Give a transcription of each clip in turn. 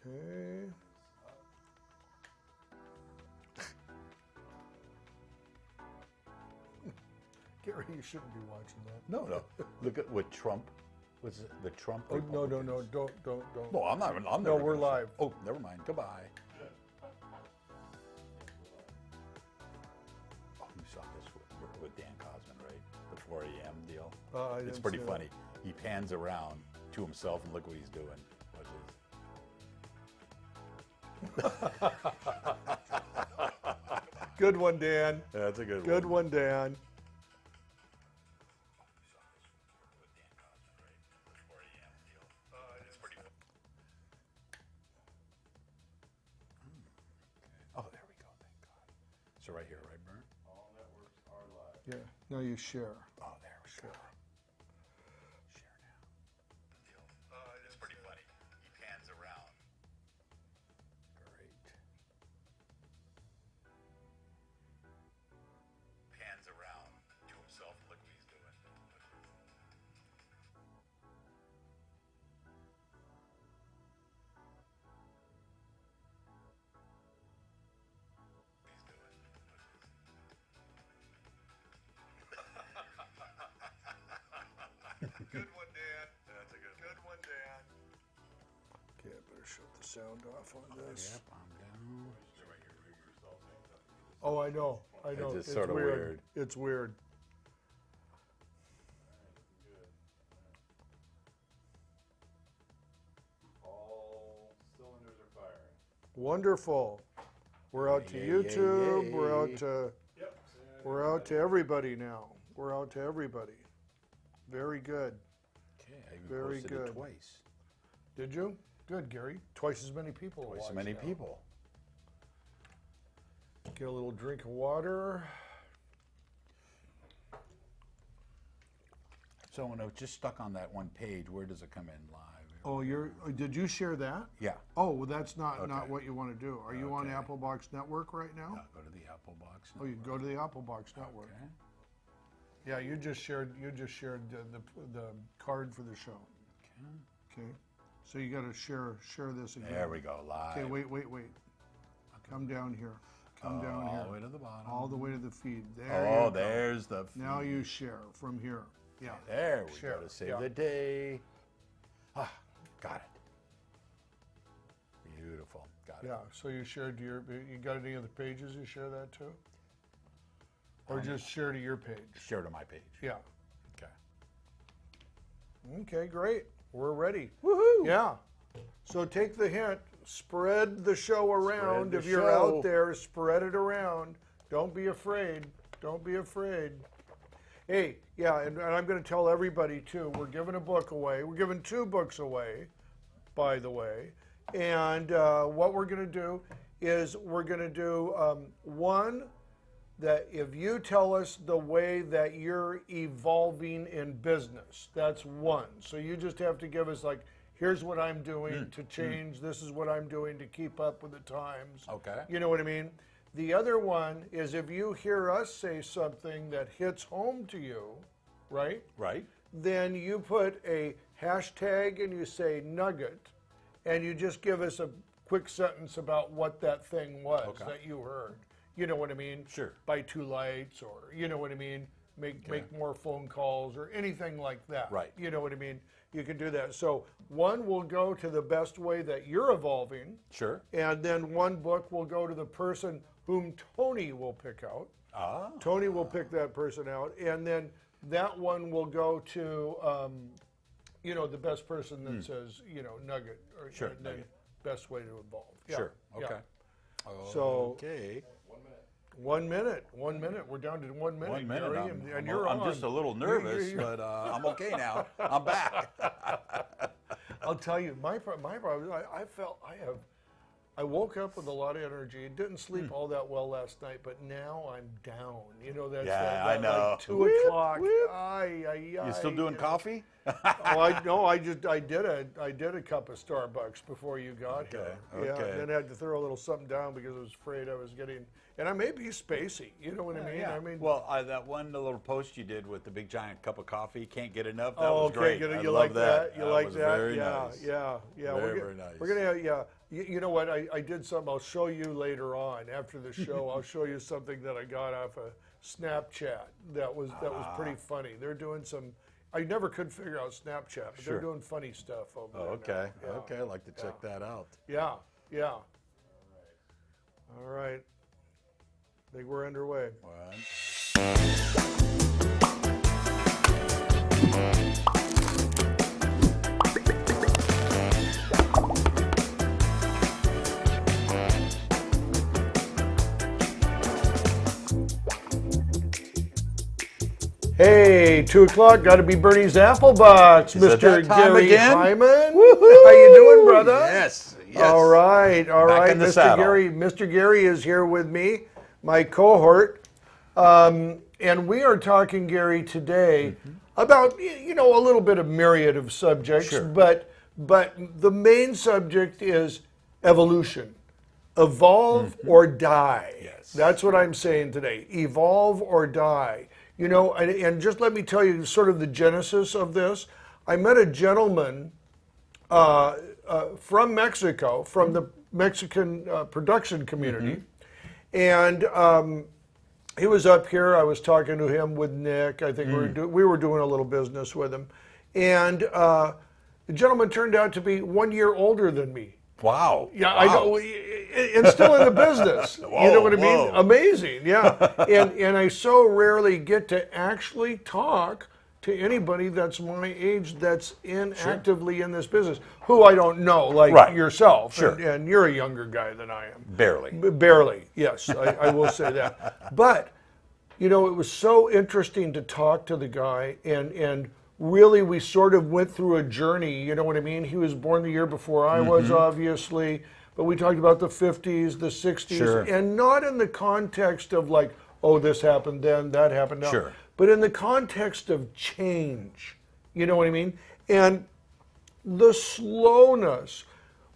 Okay. Gary, you shouldn't be watching that. No, no. Look at what Trump. Was it the Trump? Oh, no, don't. No, I'm not. I'm No, never we're gonna- live. Oh, never mind. Goodbye. Oh, you saw this with Dan Cosman, right? The 4 a.m. deal. I It's didn't pretty see funny. He pans around to himself and look what he's doing. Good one, Dan. Yeah, that's a good one. Good one, Dan. Oh, there we go. Thank God. So right here, right, Burn? All networks are live. Yeah. Now you share. Oh, there we Share. go. Share now. It's pretty funny. He pans around. Great. Pans around to himself. Look what he's doing. He's doing. Good one, Dan. That's a good one. Good one, Dan. Okay, I better shut the sound off on this. Yep, I'm down. Oh, I know. I know. just sorta weird. It's weird. Good. All cylinders are firing. Wonderful. We're out to Yay, YouTube. yay, We're yay. out to Yep. we're out to everybody now. We're out to everybody. Very good. Okay, I even Very posted good. it twice. Did you? Good, Gary. Twice as many people. Twice as watch many now. people. Get a little drink of water. So when it's just stuck on that one page, where does it come in live? Oh, did you share that? Yeah. Oh, well, that's not Okay. what you want to do. Are you on Okay. Applebox Network right now? Go to the Applebox. Oh, you go to the Applebox Network. Okay. Yeah, you just shared the card for the show. Okay. So you got to share this again. There we go, live. Okay, wait. Come down here. Come down all here. the way to the bottom. All the way to the feed. There you Oh, go. there's the feed. Now you share from here. Yeah. There we Share, go to save yeah. the day. Ah, got it. Beautiful. Got it. Yeah. So you shared you got any other pages you share that to? Or just share to your page? Share to my page. Yeah. Okay. Okay, great. We're ready. Woohoo! Yeah. So take the hint, spread the show around. the If you're show. out there, spread it around. Don't be afraid. Don't be afraid. Hey, yeah, and I'm going to tell everybody too, we're giving a book away. We're giving 2 books away, by the way. And what we're going to do is we're going to do one that if you tell us the way that you're evolving in business, that's one. So you just have to give us like, here's what I'm doing to change. This is what I'm doing to keep up with the times. Okay. You know what I mean? The other one is if you hear us say something that hits home to you, right? Right. Then you put a hashtag and you say nugget, and you just give us a quick sentence about what that thing was Okay. that you heard. You know what I mean? Sure. Buy 2 lights, or you know what I mean? Make more phone calls or anything like that. Right. You know what I mean? You can do that. So one will go to the best way that you're evolving. Sure. And then one book will go to the person whom Tony will pick out. Ah. Tony will pick that person out, and then that one will go to, the best person that says, nugget, or Sure, and then nugget. best way to evolve. Yeah, Sure. yeah. Okay. So Okay. 1 minute. 1 minute. 1 minute. We're down to 1 minute. 1 minute. Gary, and you're I'm on. just a little nervous, You're- but I'm okay now. I'm back. I'll tell you, my problem is I woke up with a lot of energy. Didn't sleep all that well last night, but now I'm down. You know, that's Yeah, that I know. Like 2 Whoop, o'clock. whoop. Ay, You still doing coffee? Oh, I did a cup of Starbucks before you got here. Yeah, okay. and then I had to throw a little something down because I was afraid I was getting, and I may be spacey. You know what I mean? Yeah. I mean, well, that one little post you did with the big giant cup of coffee, can't get enough. That oh, was great. okay, I you love like that? You like was that? Very Yeah, nice. yeah. Very nice. We're gonna, yeah. You know what? I did something. I'll show you later on after the show. I'll show you something that I got off of Snapchat. That was pretty funny. They're doing some. I never could figure out Snapchat, but they're doing funny stuff over there. Okay, now. Yeah. okay. I'd like to check that out. Yeah, yeah. All right. I think we're underway. One. Hey, 2 o'clock, got to be Burnie's Applebox, Is it Mr. that time Gary again? Heimann. How you doing, brother? Yes, yes. All right, all Back right. in the saddle. Mr. Gary is here with me, my cohort, and we are talking, Gary, today about a little bit of myriad of subjects, Sure. but the main subject is evolution. Evolve or die. Yes. That's what I'm saying today. Evolve or die. And just let me tell you sort of the genesis of this. I met a gentleman from Mexico, from the Mexican production community, and he was up here. I was talking to him with Nick. I think we were doing a little business with him, and the gentleman turned out to be 1 year older than me. Wow. Yeah, wow. I know, and still in the business. You know what I mean? whoa. Amazing, yeah. And I so rarely get to actually talk to anybody that's my age that's actively in this business, who I don't know, like Right. yourself. Sure. And you're a younger guy than I am. Barely. Barely, yes, I will say that. But, it was so interesting to talk to the guy, and really we sort of went through a journey, you know what I mean? He was born the year before I was, obviously, but we talked about the 50s, the 60s, Sure. and not in the context of like, oh, this happened then, that happened now, Sure. but in the context of change, you know what I mean? And the slowness,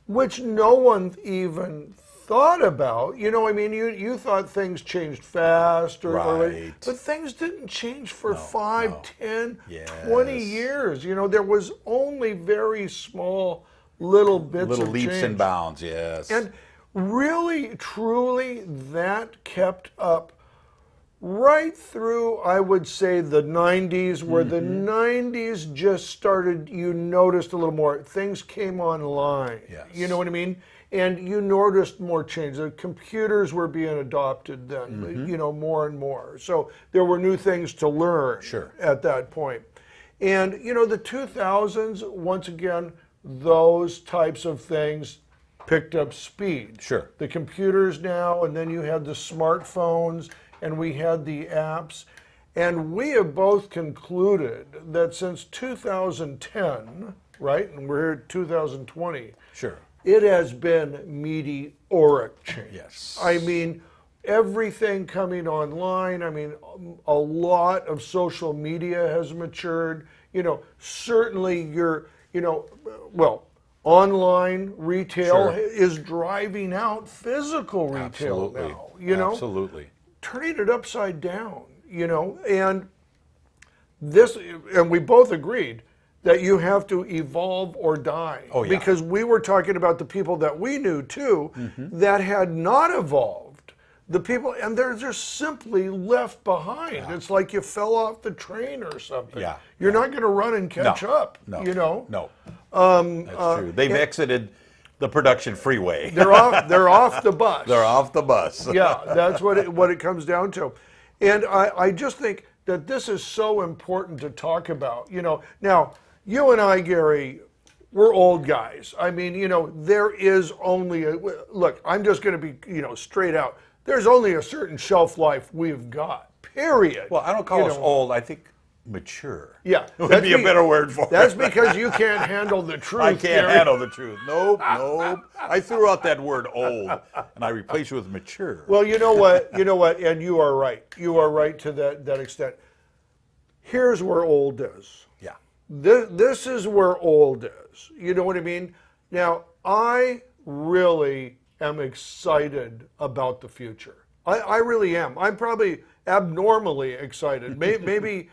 which no one even thought about. You thought things changed fast, Right. but things didn't change for No, 5, no. 10, Yes. 20 years. There was only very small little bits Little of leaps change. and bounds, yes. And really, truly, that kept up right through, I would say, the 90s, where the 90s just started, you noticed a little more. Things came online. Yes. You know what I mean? And you noticed more change. The computers were being adopted then, more and more. So there were new things to learn Sure. at that point. And, the 2000s, once again, those types of things picked up speed. Sure. The computers now, and then you had the smartphones, and we had the apps. And we have both concluded that since 2010, right, and we're here at 2020, Sure. it has been meteoric change. Yes. I mean, everything coming online. I mean, a lot of social media has matured. Certainly online retail Sure. is driving out physical retail now. Absolutely. Turning it upside down, and we both agreed that you have to evolve or die. Oh, yeah. Because we were talking about the people that we knew too that had not evolved. The people, and they're just simply left behind. Yeah. It's like you fell off the train or something. Yeah. You're not going to run and catch up, No. No. That's true. They've exited the production freeway. They're off the bus. They're off the bus. Yeah, that's what it comes down to. And I just think that this is so important to talk about. Now, you and I, Gary, we're old guys. I mean, there is only look, I'm just going to be, straight out. There's only a certain shelf life we've got, period. Well, I don't call us old. I think mature. Yeah. Would be a better word for it. That's because you can't handle the truth, I can't Gary. handle the truth. Nope. I threw out that word old, and I replaced it with mature. Well, you know what, and you are right. You are right to that extent. Here's where old is. Yeah. this is where old is. You know what I mean? Now, I really am excited about the future. I really am. I'm probably abnormally excited. Maybe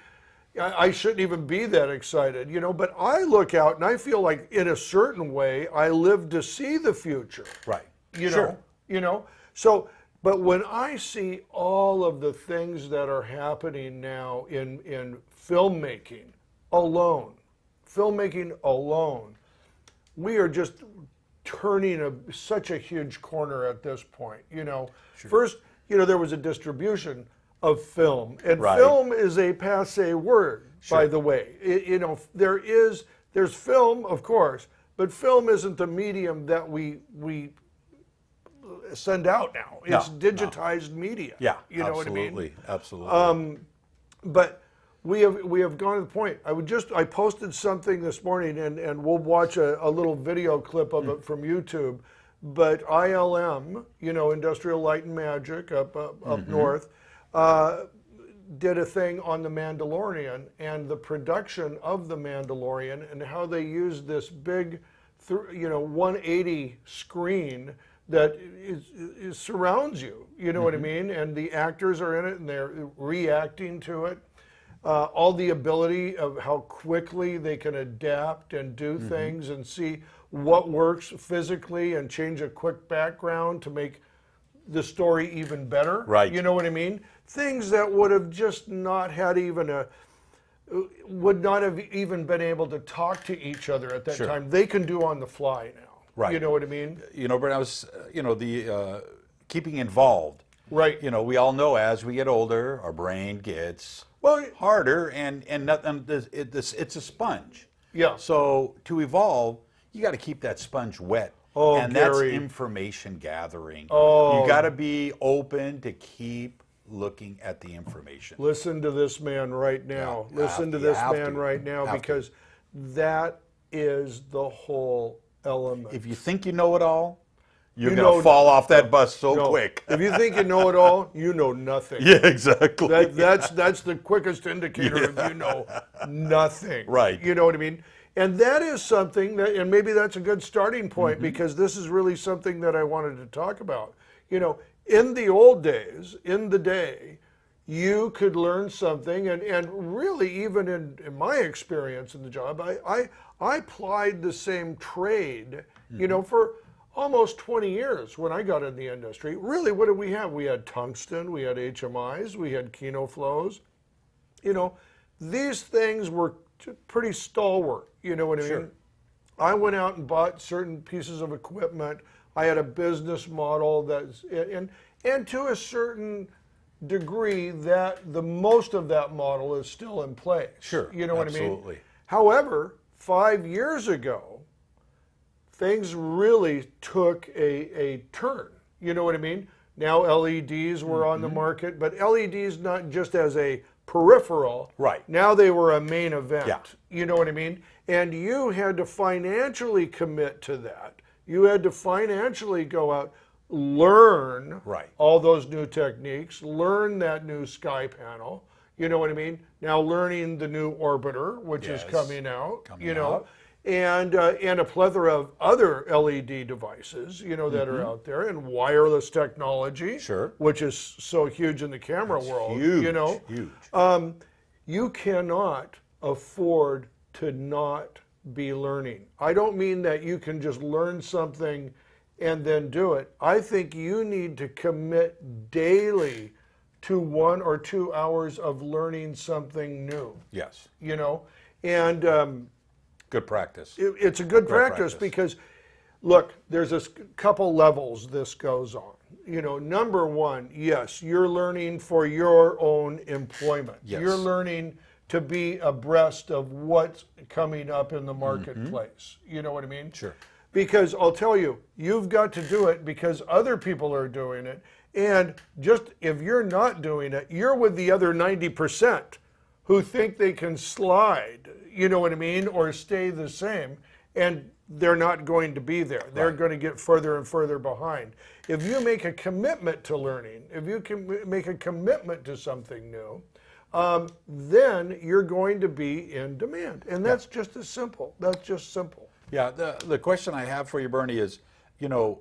I shouldn't even be that excited, you know, but I look out and I feel like in a certain way I live to see the future. Right. You Sure. know, you know. So, but when I see all of the things that are happening now in filmmaking alone, we are just turning such a huge corner at this point. You know, first, you know, there was a distribution of film, and Right. film is a passé word, by the way. You know, there's film, of course, but film isn't the medium that we send out now. It's digitized media. Yeah, you know what I mean. Absolutely. But we have gone to the point. I posted something this morning, and we'll watch a little video clip of it from YouTube. But ILM, you know, Industrial Light and Magic up north, did a thing on The Mandalorian and the production of The Mandalorian and how they used this big, 180 screen that surrounds you. You know what I mean? And the actors are in it and they're reacting to it. All the ability of how quickly they can adapt and do things and see what works physically and change a quick background to make the story even better. Right. You know what I mean? Things that would have just not had would not have even been able to talk to each other at that time. They can do on the fly now. Right. You know what I mean? You know, but I was, the keeping involved. Right. You know, we all know as we get older, our brain gets harder, and nothing. It's a sponge. Yeah. So to evolve, you got to keep that sponge wet. Oh, and Gary. that's information gathering. Oh. You got to be open to keep looking at the information. Listen to this man right now. Listen to this man right now, because that is the whole element. If you think you know it all, you're going to fall off that bus so quick. If you think you know it all, you know nothing. Yeah, exactly. That's the quickest indicator of you know nothing. Right. You know what I mean? And that is something that, and maybe that's a good starting point, because this is really something that I wanted to talk about. You know, in the old days, in the day, you could learn something, and really even in my experience in the job, I plied the same trade, you know, for almost 20 years when I got in the industry. Really, what did we have? We had tungsten, we had HMIs, we had Kino flows. You know, these things were pretty stalwart, you know what I mean? I went out and bought certain pieces of equipment. I had a business model that's, and to a certain degree, that the most of that model is still in place. Sure, you know what I mean? absolutely. However, 5 years ago, things really took a turn. You know what I mean? Now LEDs were on the market, but LEDs not just as a peripheral. Right. Now they were a main event. Yeah. You know what I mean? And you had to financially commit to that. You had to financially go out, learn all those new techniques, learn that new sky panel. You know what I mean? Now learning the new orbiter, which is coming out, and a plethora of other LED devices, you know, that are out there, and wireless technology, which is so huge in the camera world. Huge, you know, huge. You cannot afford to not be learning. I don't mean that you can just learn something and then do it. I think you need to commit daily to 1 or 2 hours of learning something new. Yes. You know, and good practice. It's a good practice because, look, there's a couple levels this goes on. You know, number one, yes, you're learning for your own employment. Yes. You're learning to be abreast of what's coming up in the marketplace. You know what I mean? Sure. Because I'll tell you, you've got to do it because other people are doing it. And just if you're not doing it, you're with the other 90% who think they can slide, you know what I mean, or stay the same, and they're not going to be there. They're going to get further and further behind. If you make a commitment to learning, if you can make a commitment to something new, then you're going to be in demand. And that's just as simple. That's just simple. Yeah, the question I have for you, Bernie, is, you know,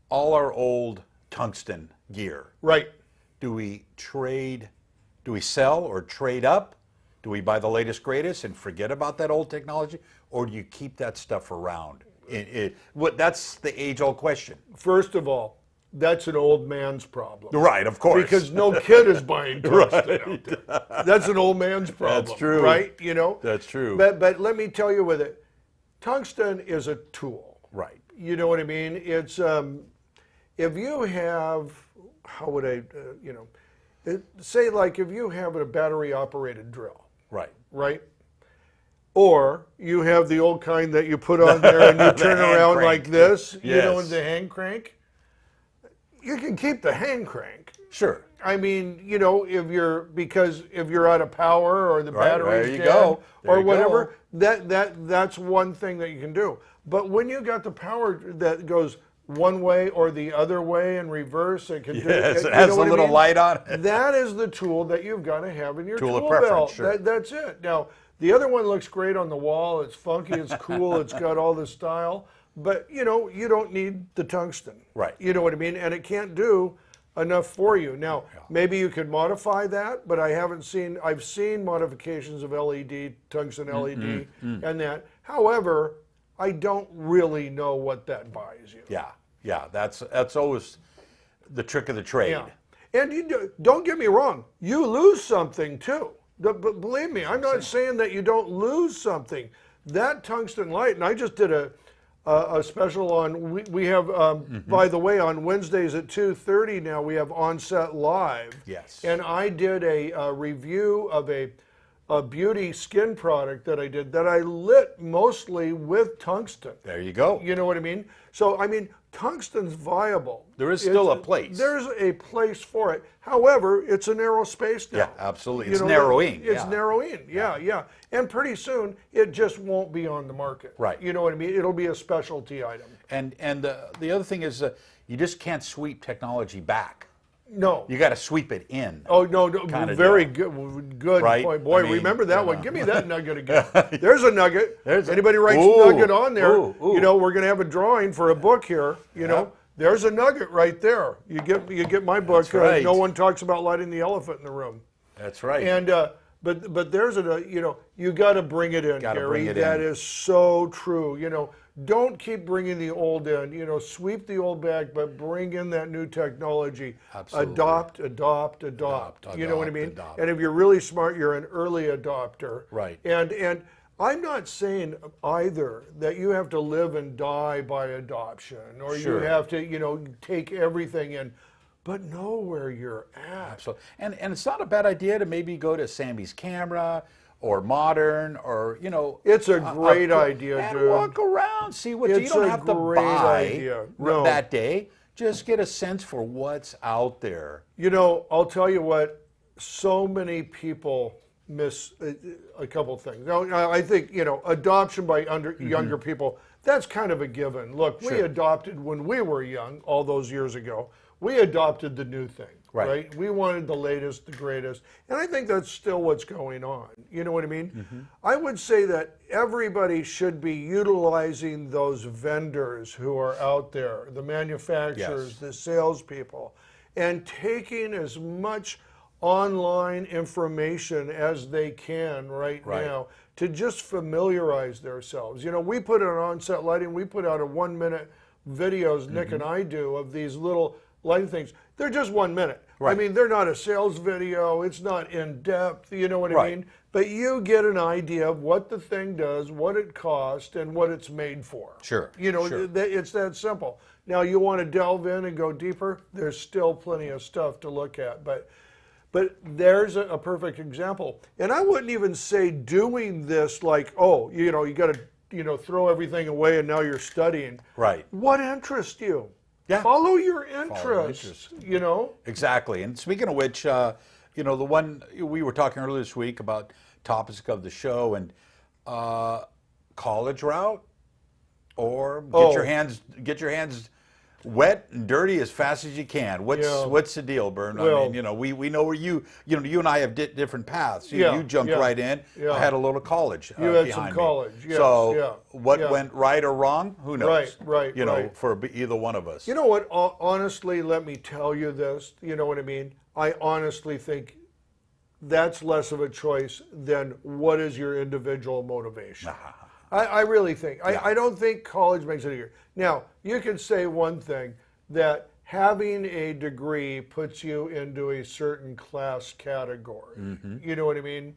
all our old tungsten gear. Right. Do we sell or trade up? Do we buy the latest, greatest and forget about that old technology? Or do you keep that stuff around? That's the age-old question. First of all, that's an old man's problem. Right, of course. Because no kid is buying tungsten out there. That's an old man's problem. That's true. Right? You know? That's true. But let me tell you with it, tungsten is a tool. Right. You know what I mean? It's, if you have, how would I, say like if you have a battery operated drill. Right. Right? Or you have the old kind that you put on there and you turn around crank. like this, you know, Yes. and the hand crank. You can keep the hand crank. Sure. I mean, you know, if you're out of power or the Right, battery's there you dead go. There or you whatever, that's one thing that you can do. But when you got the power that goes one way or the other way in reverse, it can Yes, do it has you a know what I little mean? light on it. That is the tool that you've got to have in your Tool of tool preference, belt. sure. That's it. Now, the other one looks great on the wall. It's funky, it's cool, it's got all the style. But, you know, you don't need the tungsten. Right. You know what I mean? And it can't do enough for you. Now, maybe you could modify that, but I've seen modifications of LED, tungsten LED, and that. However, I don't really know what that buys you. Yeah, that's always the trick of the trade. Yeah. And don't get me wrong, you lose something too. But believe me, I'm not saying that you don't lose something. That tungsten light, and I just did a special on, we have, by the way, on Wednesdays at 2:30 now, we have Onset Live. Yes. And I did a review of a beauty skin product that I did that I lit mostly with tungsten. There you go. You know what I mean? So, I mean, tungsten's viable. There is still a place. There's a place for it. However, it's a narrow space now. Yeah, absolutely. You It's know, narrowing. It's narrowing, yeah. And pretty soon, it just won't be on the market. Right. You know what I mean? It'll be a specialty item. And the other thing is you just can't sweep technology back. No. You got to sweep it in. Oh, no, Kinda very deal. good Right? point. Boy, I mean, remember that you one. know. Give me that nugget again. There's a nugget. Anybody writes Ooh, nugget on there, ooh. you know, we're going to have a drawing for a book here, you know. There's a nugget right there. You get my book. That's right. No one talks about lighting the elephant in the room. That's right. And but there's you got to bring it in, Gotta Gary. bring it That in. is so true. You know, don't keep bringing the old in. You know, sweep the old back, but bring in that new technology. Absolutely. Adopt. You know what I mean? Adopt. And if you're really smart, you're an early adopter. Right. And I'm not saying either that you have to live and die by adoption, or Sure. you have to take everything in. But know where you're at. Absolutely. And it's not a bad idea to maybe go to Sammy's Camera or Modern or, It's a great idea, and dude. walk around, see what It's you don't a have to great buy idea. No. that day. Just get a sense for what's out there. You know, I'll tell you what, so many people miss a couple things. Now, I think, adoption by younger people, that's kind of a given. Look, we Sure. adopted when we were young, all those years ago. We adopted the new thing, right? We wanted the latest, the greatest. And I think that's still what's going on. You know what I mean? I would say that everybody should be utilizing those vendors who are out there, the manufacturers, Yes. the salespeople, and taking as much online information as they can right now to just familiarize themselves. You know, we put it on Onset Lighting, we put out a 1-minute videos, Nick and I do, of these little lighting things. They're just 1 minute. I mean, they're not a sales video. It's not in depth. You know what I mean? But you get an idea of what the thing does, what it costs, and what it's made for. Sure. You know, sure. it's that simple. Now, you want to delve in and go deeper, there's still plenty of stuff to look at. But there's a perfect example. And I wouldn't even say doing this like, you got to, throw everything away and now you're studying. Right. What interests you? Yeah. Follow your interests, Exactly. And speaking of which, the one we were talking earlier this week about topics of the show and college route, or get your hands wet and dirty as fast as you can. What's the deal, Bern? I Well- mean, we know where you and I have different paths. Yeah, You jumped yeah, right in. yeah. I had a little college. You had some behind college, me. yes, So yeah, what yeah. went right or wrong? Who knows? Right, You know, right. for either one of us. You know what? Honestly, let me tell you this. You know what I mean? I honestly think that's less of a choice than what is your individual motivation. I really think. I don't think college makes it easier. Now, you can say one thing, that having a degree puts you into a certain class category. You know what I mean?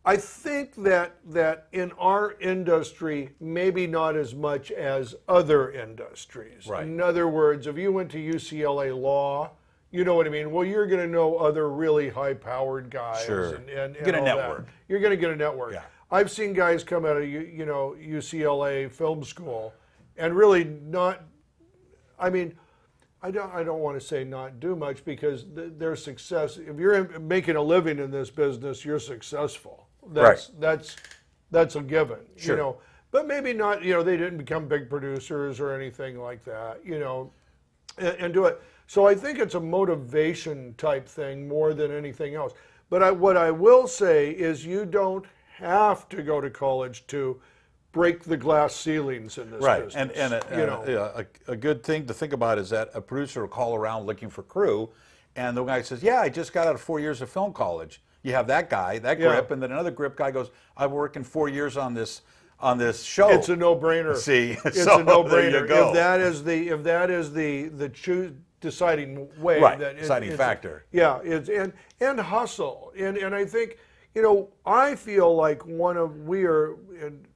I think that in our industry, maybe not as much as other industries. Right. In other words, if you went to UCLA Law, you know what I mean? Well, you're going to know other really high-powered guys. Sure. And Get a all network. That. You're going to get a network. Yeah. I've seen guys come out of UCLA film school and really not. I mean, I don't want to say not do much, because their success. If you're making a living in this business, you're successful. That's a given. Sure. You know, but maybe not. You know, they didn't become big producers or anything like that. You know, and do it. So I think it's a motivation type thing more than anything else. But what I will say is, you don't have to go to college to break the glass ceilings in this Right, business. and a good thing to think about is that a producer will call around looking for crew, and the guy says, "Yeah, I just got out of 4 years of film college." You have that guy, that Yeah. grip, and then another grip guy goes, "I'm working 4 years on this show." It's a no-brainer. See, It's so a no-brainer. there you go. If that is the deciding way, Right, that deciding factor. Yeah, it's and hustle, and I think, you know, I feel like we are in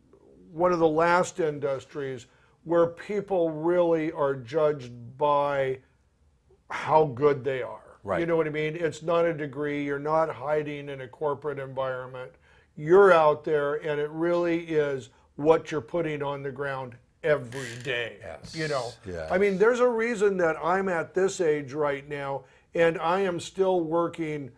one of the last industries where people really are judged by how good they are. Right. You know what I mean? It's not a degree. You're not hiding in a corporate environment. You're out there, and it really is what you're putting on the ground every day. Yes. You know, Yes. I mean, there's a reason that I'm at this age right now, and I am still working,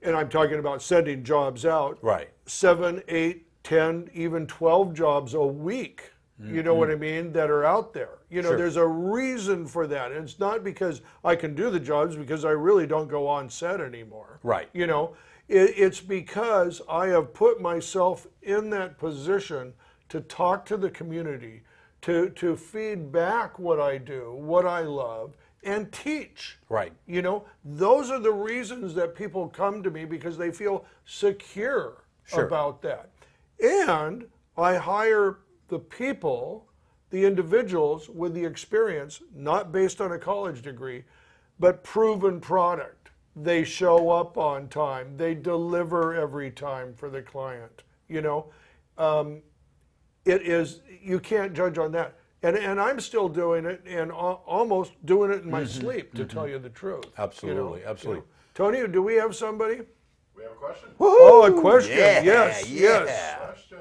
and I'm talking about sending jobs out. Right. 7, 8, 10, even 12 jobs a week. You know what I mean? That are out there. You know, Sure. there's a reason for that. And it's not because I can do the jobs, because I really don't go on set anymore. Right. You know, it's because I have put myself in that position to talk to the community, to feed back what I do, what I love, and teach. Right. You know, those are the reasons that people come to me, because they feel secure Sure. about that. And I hire the people, the individuals with the experience, not based on a college degree, but proven product. They show up on time. They deliver every time for the client. You know, you can't judge on that. And I'm still doing it, and almost doing it in my sleep, to tell you the truth. Absolutely, absolutely. Tony, do we have somebody? We have a question. Oh, a question. Yeah, yes, yeah. yes. Question.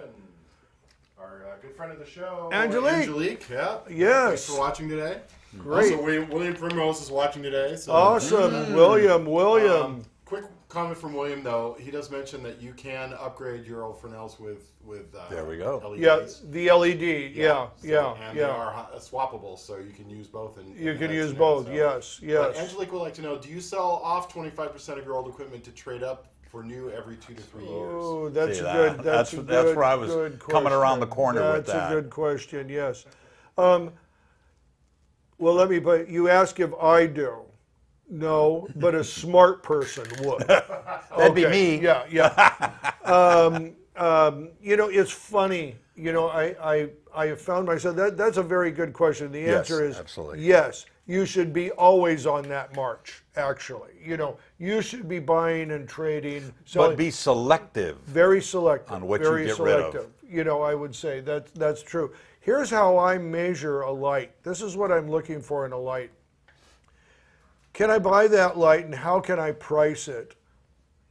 Our good friend of the show, Angelique. Angelique, yeah. Yes. Thanks for watching today. Great. Also, William Primrose is watching today. So. Awesome. William. Quick comment from William, though. He does mention that you can upgrade your old Fresnels with There we go. LEDs. Yeah, the LED. Yeah, And they are swappable, so you can use both. You can use both. Yes, But yes. Angelique would like to know: do you sell off 25% of your old equipment to trade up for new every 2 to 3 years? Oh, that's See a that? good. That's where I was good coming around the question. corner with That's that. a good question. Yes. Well, but you ask if I do. No, but a smart person would. That'd be me. Yeah, yeah. You know, it's funny. You know, I found myself. That's a very good question. The Yes, answer is absolutely. yes. You should be always on that march. Actually, you know, you should be buying and trading. But be selective. Very selective. on what you very get rid of. selective. You know, I would say that's true. Here's how I measure a light. This is what I'm looking for in a light. Can I buy that light, and how can I price it?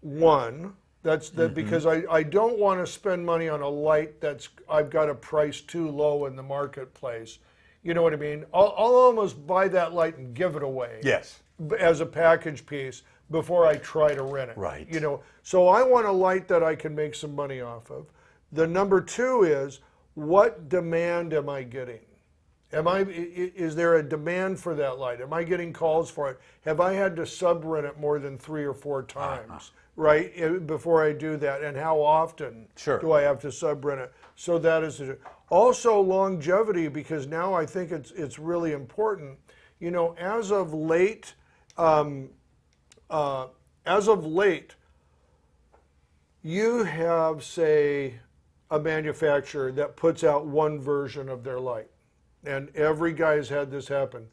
One, that's that because I don't want to spend money on a light I've got a price too low in the marketplace. You know what I mean? I'll almost buy that light and give it away. Yes. As a package piece before I try to rent it. Right. You know, so I want a light that I can make some money off of. The number two is, what demand am I getting? Is there a demand for that light? Am I getting calls for it? Have I had to sub-rent it more than 3 or 4 times, right, before I do that? And how often do I have to sub-rent it? So that is it. Also longevity, because now I think it's really important. You know, as of late, you have, say, a manufacturer that puts out one version of their light. And every guy's had this happen.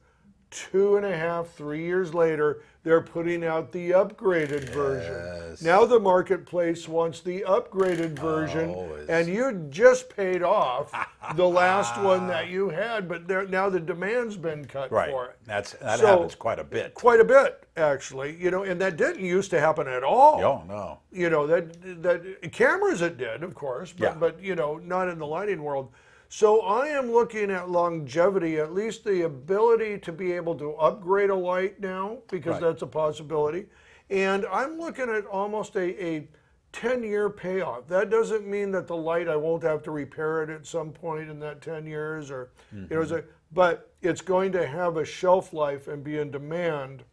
2.5, 3 years later, they're putting out the upgraded version. Now the marketplace wants the upgraded version, and you just paid off the last one that you had, but now the demand's been cut for it. That happens quite a bit. Quite a bit, actually. You know, and that didn't used to happen at all. No. You know, that cameras it did, of course, but you know, not in the lighting world. So I am looking at longevity, at least the ability to be able to upgrade a light now, because that's a possibility. And I'm looking at almost a 10-year payoff. That doesn't mean that the light, I won't have to repair it at some point in that 10 years, or you know, but it's going to have a shelf life and be in demand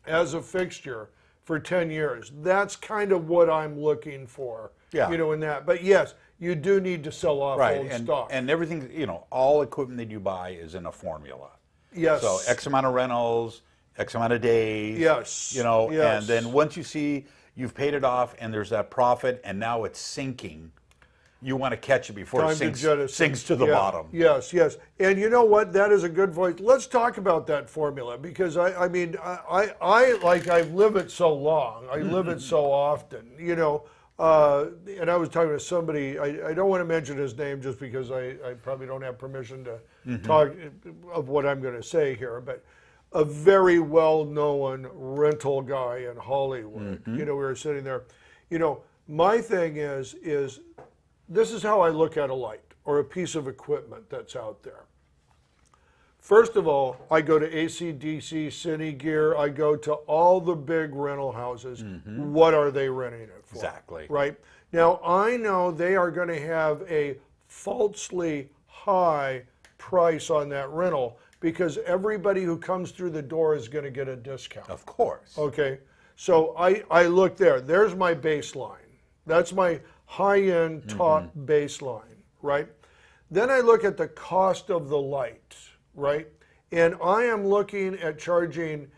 as a fixture for 10 years. That's kind of what I'm looking for, you know, in that. But yes, you do need to sell off old stock. And everything, you know, all equipment that you buy is in a formula. Yes. So X amount of rentals, X amount of days. Yes. You know, Yes. and then once you see you've paid it off and there's that profit and now it's sinking, you want to catch it before it sinks to the bottom. Yes, yes. And you know what? That is a good voice. Let's talk about that formula, because I mean, I've lived it so long. I live it so often, you know. And I was talking to somebody, I don't want to mention his name just because I probably don't have permission to talk of what I'm going to say here, but a very well-known rental guy in Hollywood. You know, we were sitting there. You know, my thing is this is how I look at a light or a piece of equipment that's out there. First of all, I go to AC/DC, Cine Gear, I go to all the big rental houses. What are they renting it for? Exactly. Right? Now, I know they are going to have a falsely high price on that rental because everybody who comes through the door is going to get a discount. Of course. Okay? So I look there. There's my baseline. That's my high-end top baseline, right? Then I look at the cost of the light, right? And I am looking at charging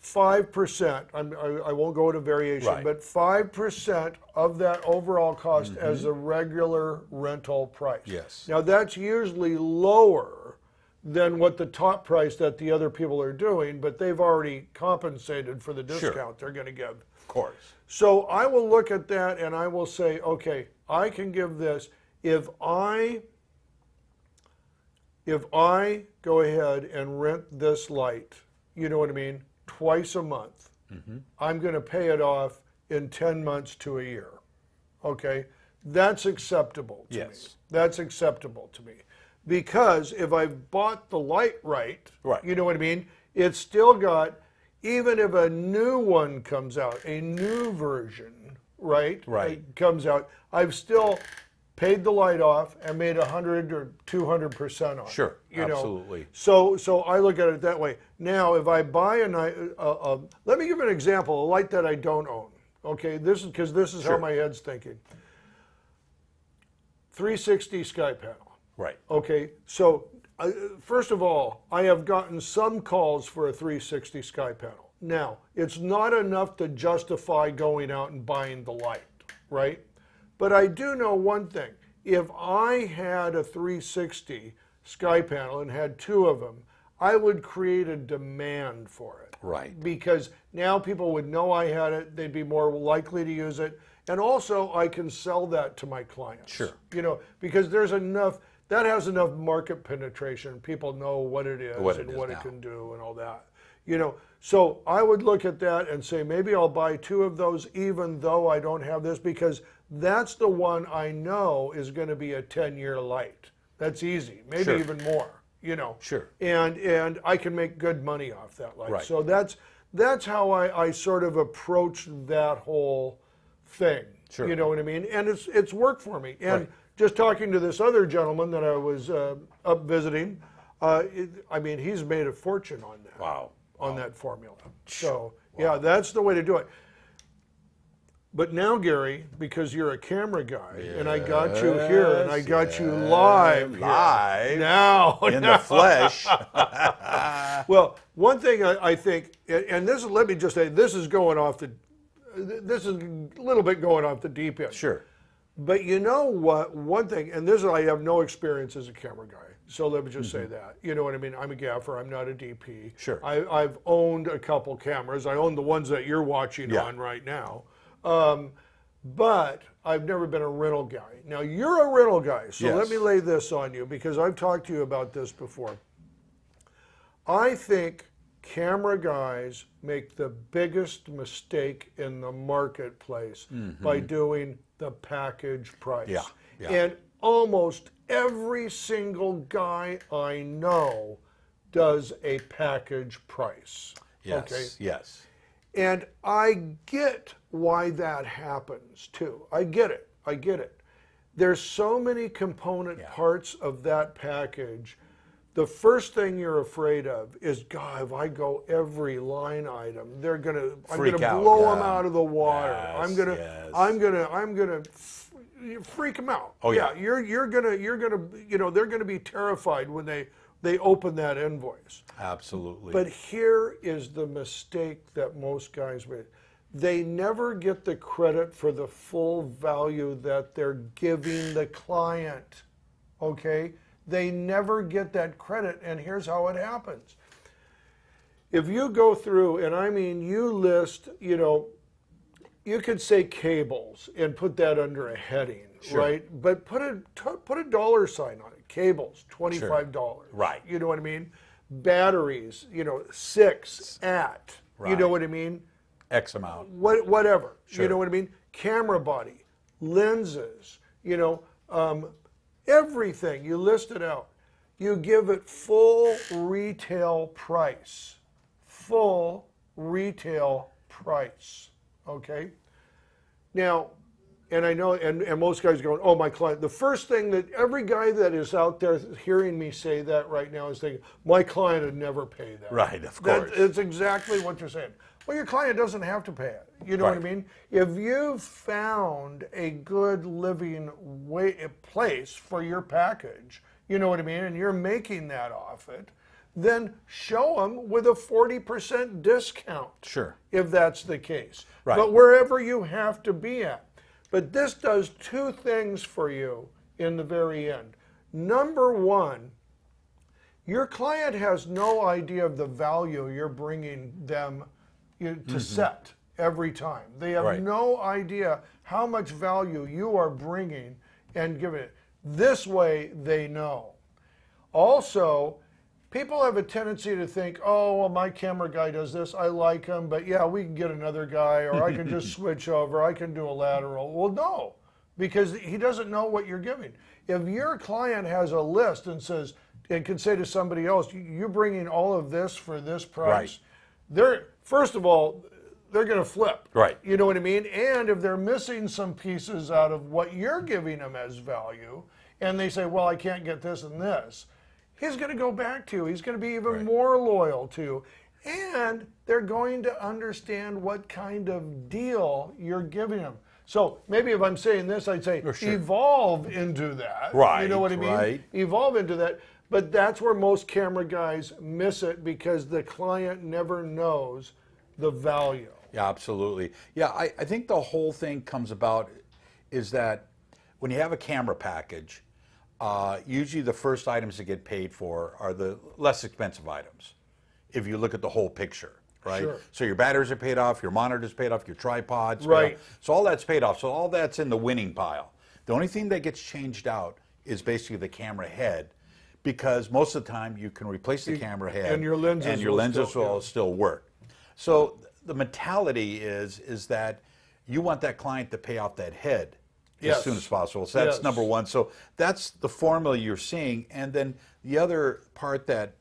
5%. I won't go into variation, but 5% of that overall cost as a regular rental price. Yes. Now that's usually lower than what the top price that the other people are doing, but they've already compensated for the discount they're going to give. Of course. So I will look at that and I will say, okay, I can give this. If I go ahead and rent this light, you know what I mean, twice a month, I'm going to pay it off in 10 months to a year. Okay? That's acceptable to me. That's acceptable to me. Because if I've bought the light right, you know what I mean, it's still got, even if a new one comes out, a new version, right, comes out, I've still paid the light off and made 100 or 200% on it. Sure, you absolutely. know? So I look at it that way. Now, if I buy let me give an example, a light that I don't own. Okay, this is because this is how my head's thinking. 360 sky panel. Right. Okay, so first of all, I have gotten some calls for a 360 sky panel. Now, it's not enough to justify going out and buying the light, right? But I do know one thing. If I had a 360 sky panel and had 2 of them, I would create a demand for it. Right. Because now people would know I had it, they'd be more likely to use it, and also I can sell that to my clients. Sure. You know, because there's enough, that has enough market penetration. People know what it is and what it can do and all that. You know, so I would look at that and say, maybe I'll buy 2 of those even though I don't have this, because that's the one I know is going to be a 10-year light. That's easy, maybe even more, you know. Sure. And I can make good money off that light. Right. So that's how I sort of approach that whole thing. Sure. You know what I mean? And it's worked for me. And just talking to this other gentleman that I was up visiting, I mean, he's made a fortune on that. Wow. On that formula. So, yeah, that's the way to do it. But now, Gary, because you're a camera guy, and I got you here, and I got you live here. Live. Now. In the flesh. Well, one thing I think, and this, let me just say, this is a little bit going off the deep end. Sure. But you know what? One thing, and this I have no experience as a camera guy, so let me just say that. You know what I mean? I'm a gaffer. I'm not a DP. Sure. I've owned a couple cameras. I own the ones that you're watching on right now. But I've never been a rental guy. Now, you're a rental guy, so let me lay this on you, because I've talked to you about this before. I think camera guys make the biggest mistake in the marketplace by doing the package price. Yeah, yeah. And almost every single guy I know does a package price. Yes, Okay? yes. And I get why that happens too. I get it. I get it. There's so many component parts of that package. The first thing you're afraid of is, God, if I go every line item, I'm gonna blow them out of the water. Yes, I'm gonna freak them out. Oh yeah. You're gonna, they're gonna be terrified when they open that invoice. Absolutely. But here is the mistake that most guys make. They never get the credit for the full value that they're giving the client. Okay? They never get that credit, and here's how it happens. If you go through, and I mean you list, you could say cables and put that under a heading, right? But put a dollar sign on it. Cables, $25. Right. You know what I mean? Batteries, 6 at. Right. You know what I mean? X amount. Whatever. Sure. You know what I mean? Camera body, lenses, everything. You list it out. You give it full retail price. Full retail price. Okay? Now, and I know, and most guys are going, oh, my client. The first thing that every guy that is out there hearing me say that right now is thinking, my client would never pay that. Right, of course. It's exactly what you're saying. Well, your client doesn't have to pay it. You know what I mean? If you've found a good living place for your package, you know what I mean, and you're making that off it, then show them with a 40% discount. Sure. If that's the case. Right. But wherever you have to be at. But this does two things for you in the very end. Number one, your client has no idea of the value you're bringing them to set every time. They have no idea how much value you are bringing and giving it. This way they know. Also, people have a tendency to think, oh, well, my camera guy does this. I like him, but yeah, we can get another guy, or I can just switch over. I can do a lateral. Well, no, because he doesn't know what you're giving. If your client has a list and says, and can say to somebody else, you're bringing all of this for this price, first of all, they're going to flip. Right. You know what I mean? And if they're missing some pieces out of what you're giving them as value, and they say, well, I can't get this and this, he's going to go back to you. He's going to be even more loyal to you. And they're going to understand what kind of deal you're giving them. So maybe if I'm saying this, I'd say evolve into that. Right. You know what I mean? Right. Evolve into that. But that's where most camera guys miss it, because the client never knows the value. Yeah, absolutely. Yeah, I think the whole thing comes about is that when you have a camera package, usually the first items that get paid for are the less expensive items, if you look at the whole picture, right? Sure. So your batteries are paid off, your monitor's paid off, your tripod's Right. paid off. So all that's paid off. So all that's in the winning pile. The only thing that gets changed out is basically the camera head, because most of the time you can replace the camera head and your lenses will still work. So the mentality is that you want that client to pay off that head as soon as possible. So that's number one. So that's the formula you're seeing. And then the other part that,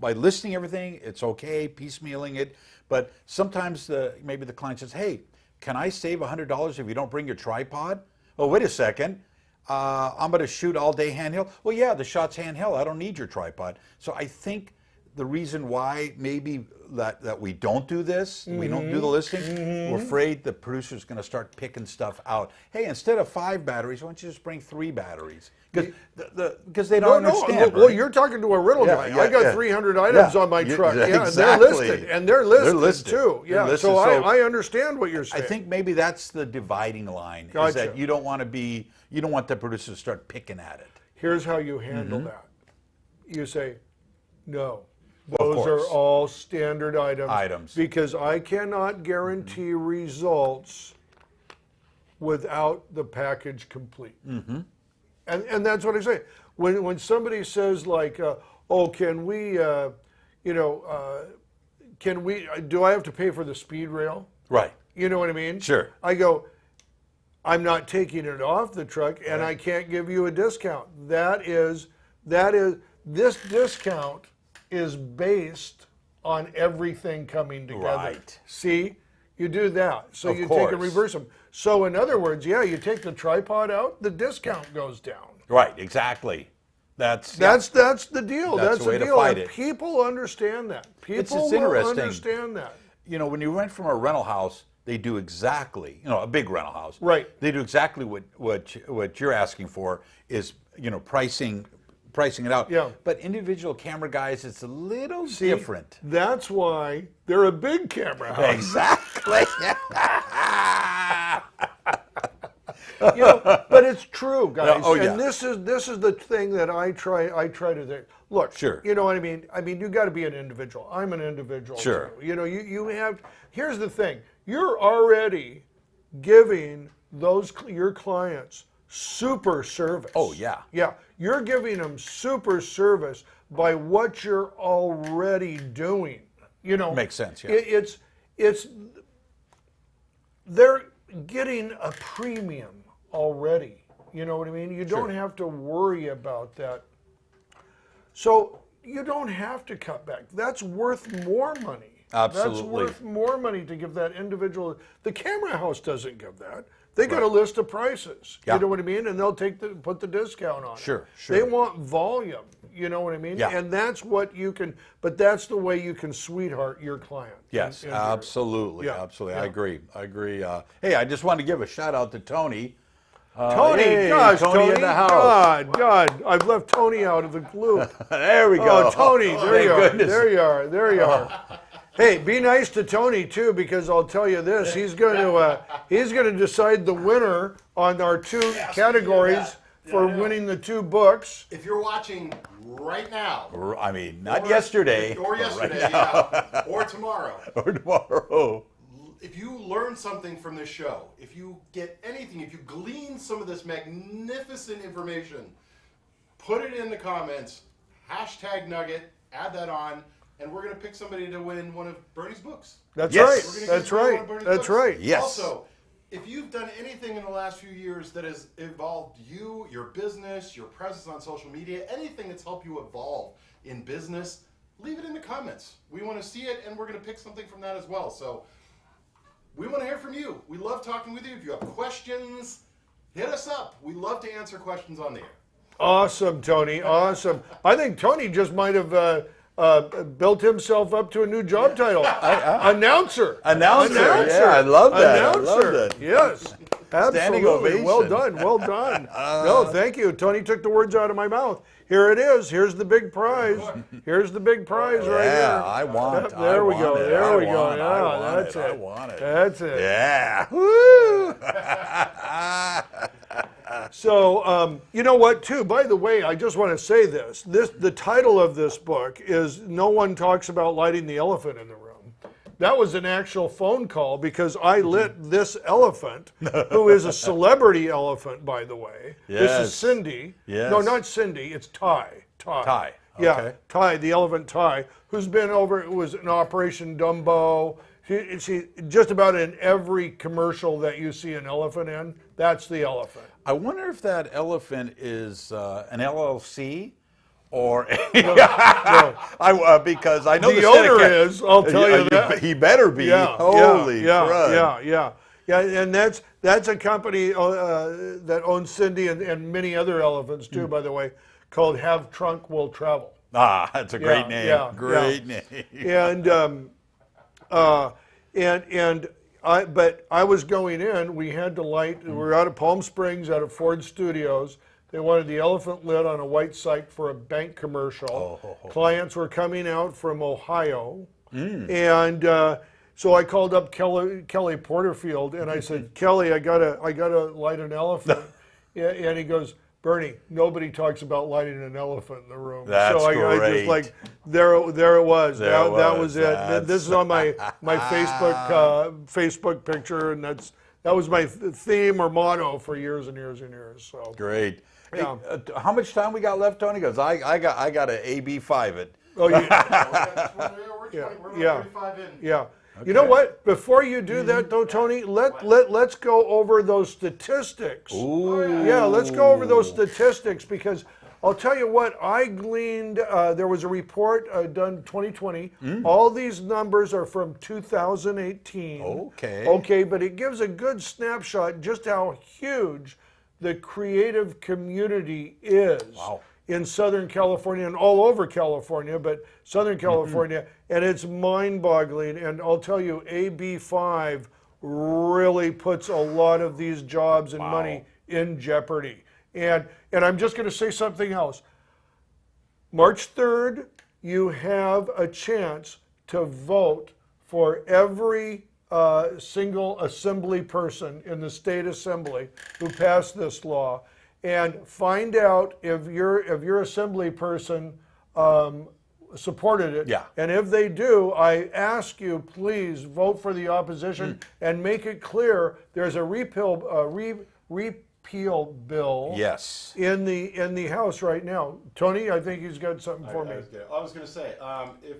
by listing everything, it's okay, piecemealing it. But sometimes maybe the client says, hey, can I save $100 if you don't bring your tripod? Oh, wait a second. I'm going to shoot all day handheld. Well, yeah, the shot's handheld. I don't need your tripod. So I think the reason why maybe that we don't do this, we don't do the listing, we're afraid the producer's going to start picking stuff out. Hey, instead of 5 batteries, why don't you just bring 3 batteries? Because they don't understand. Well, right? you're talking to a riddle guy. Yeah, I got yeah. 300 items on my truck. Yeah, exactly. and they're listed too. They're Yeah, listed. so I understand what you're saying. I think maybe that's the dividing line. Gotcha. Is that you don't want the producer to start picking at it. Here's how you handle that. You say, no. Of Those are course. all standard Items. because I cannot guarantee results without the package complete. And that's what I say. When somebody says like, oh, can we, do I have to pay for the speed rail? Right. You know what I mean? Sure. I go, I'm not taking it off the truck and I can't give you a discount. This discount is based on everything coming together. Right. See, you do that. So Of you course. take and reverse them. So in other words, yeah, you take the tripod out, the discount goes down. Right. Exactly. That's the deal. That's That's the way the to deal. fight And it. people understand that. People It's will interesting. understand that. you know, when you rent from a rental house, they do exactly, you know, a big rental house. Right. They do exactly what you're asking for is, you know, pricing it out. Yeah. But individual camera guys, it's a little See, different. That's why they're a big camera house. Exactly. You know, but it's true, guys. Oh, yeah. And this is the thing that I try to do. Look, Sure. You know what I mean? I mean, you got to be an individual. I'm an individual. Sure. Too. You know, you have. Here's the thing. You're already giving your clients super service. Oh, yeah. Yeah. You're giving them super service by what you're already doing. You know. Makes sense, yeah. It's they're getting a premium already. You know what I mean? You don't have to worry about that. So you don't have to cut back. That's worth more money. Absolutely. That's worth more money to give that individual. The camera house doesn't give that. They got a list of prices. Yeah. You know what I mean? And they'll put the discount on it. Sure. They want volume. You know what I mean? Yeah. And that's what you can, but that's the way you can sweetheart your client. Yes, And absolutely, Yeah, absolutely. yeah. I agree. Hey, I just wanted to give a shout out to Tony. Tony, hey, gosh, Tony in the house. God, I've left Tony out of the loop. There we go. Oh, Tony, there Thank you are. goodness. There you are. Hey, be nice to Tony too, because I'll tell you this: he's going to decide the winner on our two categories for winning the 2 books. If you're watching right now, I mean, not yesterday. or but yesterday, right now. yeah, or tomorrow, or tomorrow. if you learn something from this show, if you get anything, if you glean some of this magnificent information, put it in the comments, #Nugget, add that on, and we're going to pick somebody to win one of Burnie's books. That's Yes. right. We're gonna That's give away one right. of Burnie's That's books. right. Yes. Also, if you've done anything in the last few years that has involved you, your business, your presence on social media, anything that's helped you evolve in business, leave it in the comments. We want to see it, and we're going to pick something from that as well. So we want to hear from you. We love talking with you. If you have questions, hit us up. We love to answer questions on the air. Awesome, Tony. Awesome. I think Tony just might have built himself up to a new job title. Announcer. Announcer. Yeah, I love that. I love Announcer. that. Yes. Absolutely. ovation. Well done. Well done. No, thank you. Tony took the words out of my mouth. Here it is. Here's the big prize. Here's the big prize right here. Yeah, I want Yep, it. there we go. It. There I we go. want it. I Yeah, want that's it. I it. want it. That's it. Yeah. Woo. So, you know what, too? By the way, I just want to say this. The title of this book is No One Talks About Lighting the Elephant in the Room. That was an actual phone call because I lit this elephant, who is a celebrity elephant, by the way. This Yes. is Cindy. Yes. No, not Cindy. It's Ty. Ty, Yeah, okay. Ty, the elephant Ty, who's been over, it was in Operation Dumbo. She just about in every commercial that you see an elephant in, that's the elephant. I wonder if that elephant is an LLC or because I know The the owner Senate is, I'll tell you that. He better be. Yeah, Holy yeah, crud. yeah. Yeah, and that's a company that owns Cindy and many other elephants too, by the way, called Have Trunk Will Travel. Ah, that's a great Yeah, name. yeah, Great name. But I was going in. We had to light. We were out of Palm Springs, out of Ford Studios. They wanted the elephant lid on a white site for a bank commercial. Clients were coming out from Ohio, and so I called up Kelly Porterfield and I said, Kelly, I gotta light an elephant, and he goes, Burnie, nobody talks about lighting an elephant in the room. That's so I great. just like there it was. That was it. That's- This is on my Facebook picture, and that was my theme or motto for years and years and years. So Great. Hey, Yeah. how much time we got left, Tony? Because I got an AB5 it. oh We're Yeah, about yeah. 35 in. yeah. You know what? Before you do that, though, Tony, let's go over those statistics. Ooh. Yeah, let's go over those statistics because I'll tell you what, I gleaned, there was a report done 2020. All these numbers are from 2018. Okay. Okay, but it gives a good snapshot just how huge the creative community is. Wow. In Southern California and all over California, but Southern California, and it's mind-boggling. And I'll tell you, AB5 really puts a lot of these jobs and money in jeopardy. And I'm just going to say something else. March 3rd, you have a chance to vote for every single assembly person in the state assembly who passed this law, and find out if your assembly person supported it. Yeah. And if they do, I ask you, please vote for the opposition and make it clear there's a repeal bill Yes. in the House right now. Tony, I think he's got something for me. I was going to say, if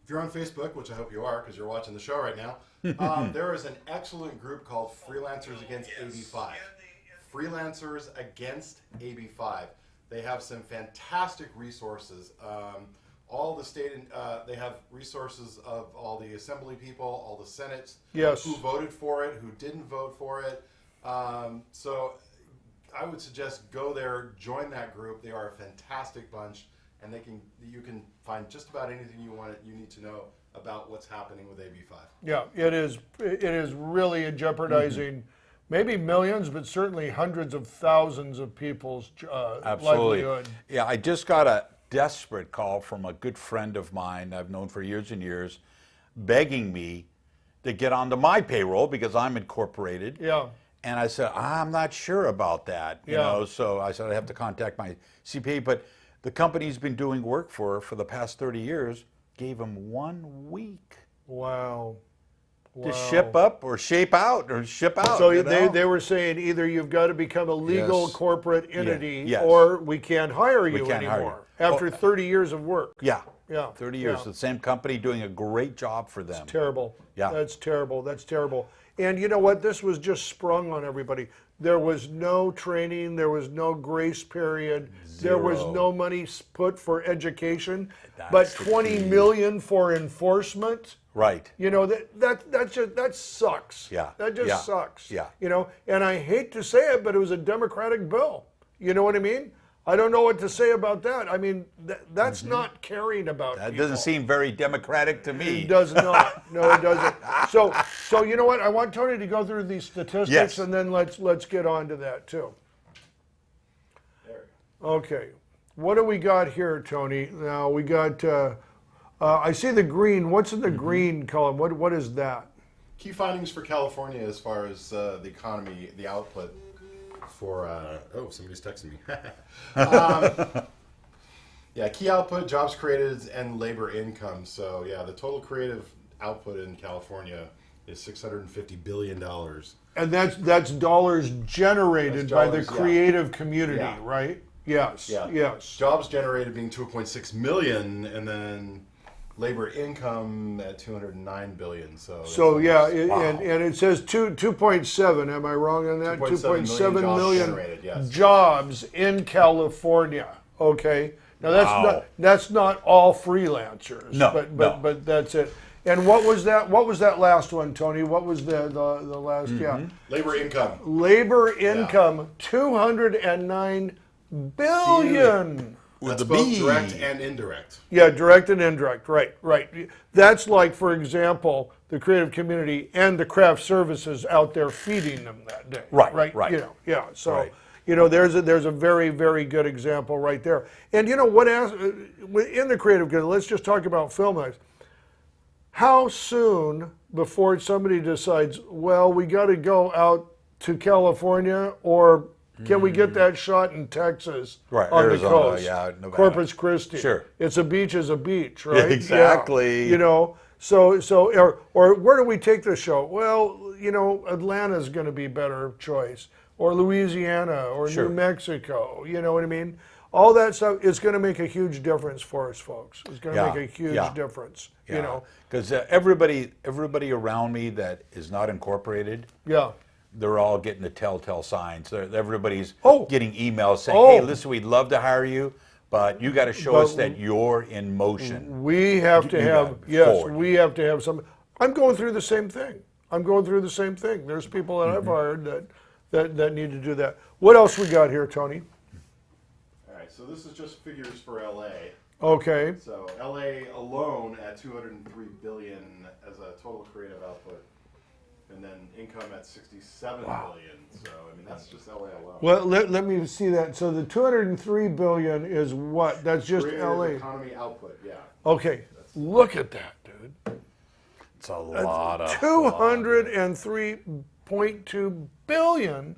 you're on Facebook, which I hope you are because you're watching the show right now, there is an excellent group called Freelancers Against AB5. Freelancers Against AB5. They have some fantastic resources. All the state, they have resources of all the assembly people, all the senates, Yes. who voted for it, who didn't vote for it. So I would suggest go there, join that group. They are a fantastic bunch, and you can find just about anything you need to know about what's happening with AB5. Yeah, it is really jeopardizing maybe millions, but certainly hundreds of thousands of people's Absolutely. livelihood. Yeah, I just got a desperate call from a good friend of mine I've known for years and years, begging me to get onto my payroll because I'm incorporated. Yeah. And I said, I'm not sure about that. You Yeah. know, so I said I have to contact my CPA. But the company's been doing work for the past 30 years, gave him 1 week Wow. to ship up or shape out or ship out. So you know? they were saying either you've got to become a legal Yes. corporate entity Yes. or we can't hire you can't hire anymore you. after 30 years of work. Yeah. Yeah. 30 years. Yeah. The same company doing a great job for them. Terrible. Yeah. That's terrible. That's terrible. And you know what? This was just sprung on everybody. There was no training. There was no grace period. There was Zero. no money put for education. That's but the 20 key. million for enforcement. Right. You know, that sucks. Yeah. That just Yeah. sucks. Yeah. You know, and I hate to say it, but it was a Democratic bill. You know what I mean? I don't know what to say about that. I mean, that's not caring about That people. doesn't seem very democratic to me. It does not. No, it doesn't. So you know what? I want Tony to go through these statistics, Yes. and then let's get on to that too. There. Okay, what do we got here, Tony? Now we got. I see the green. What's in the green column? What is that? Key findings for California as far as the economy, the output for, somebody's texting me. Yeah, key output, jobs created, and labor income. So yeah, the total creative output in California is $650 billion. And that's dollars generated That's by dollars, the yeah. creative community, Yeah. right? Yes. Yeah. Yes. Jobs generated being 2.6 million, and then labor income at 209 billion. So yeah, Wow. and it says 2.7. Am I wrong on that? 2.7 million jobs million generated, yes. jobs in California. Okay. Now Wow. that's not all freelancers. No, But no. but that's it. And what was that? What was that last one, Tony? What was the last? Yeah, Labor income. labor income, 209 billion. That's the both B. direct and indirect. Yeah, direct and indirect. Right, right. That's like, for example, the creative community and the craft services out there feeding them that day. Right, right, right. You know, yeah. So, Right. you know, there's a very, very good example right there. And you know what else, in the creative community, let's just talk about film nights. How soon before somebody decides, well, we got to go out to California, or can we get that shot in Texas, Right, on Arizona, the coast, yeah, Nevada. Corpus Christi? Sure. It's a beach is a beach, right? exactly. Yeah. You know, so or where do we take the show? Well, you know, Atlanta's going to be better choice, or Louisiana, or Sure. New Mexico. You know what I mean? All that stuff is going to make a huge difference for us, folks. It's going to Yeah, make a huge yeah. difference. You know, because everybody around me that is not incorporated, yeah. they're all getting the telltale signs. Everybody's Oh. getting emails saying, Oh. "Hey, listen, we'd love to hire you, but you got to show us But- that you're in motion." We have to You have, got it yes, forward. we have to have some. I'm going through the same thing. I'm going through the same thing. There's people that I've hired that need to do that. What else we got here, Tony? All right, so this is just figures for LA. Okay. So LA alone at 203 billion as a total creative output, and then income at 67 billion. So I mean that's just LA alone. Well, let me see that. So the 203 billion is what? That's just Creative LA. economy output, yeah. Okay. Look at that, dude. It's a lot of 203.2 billion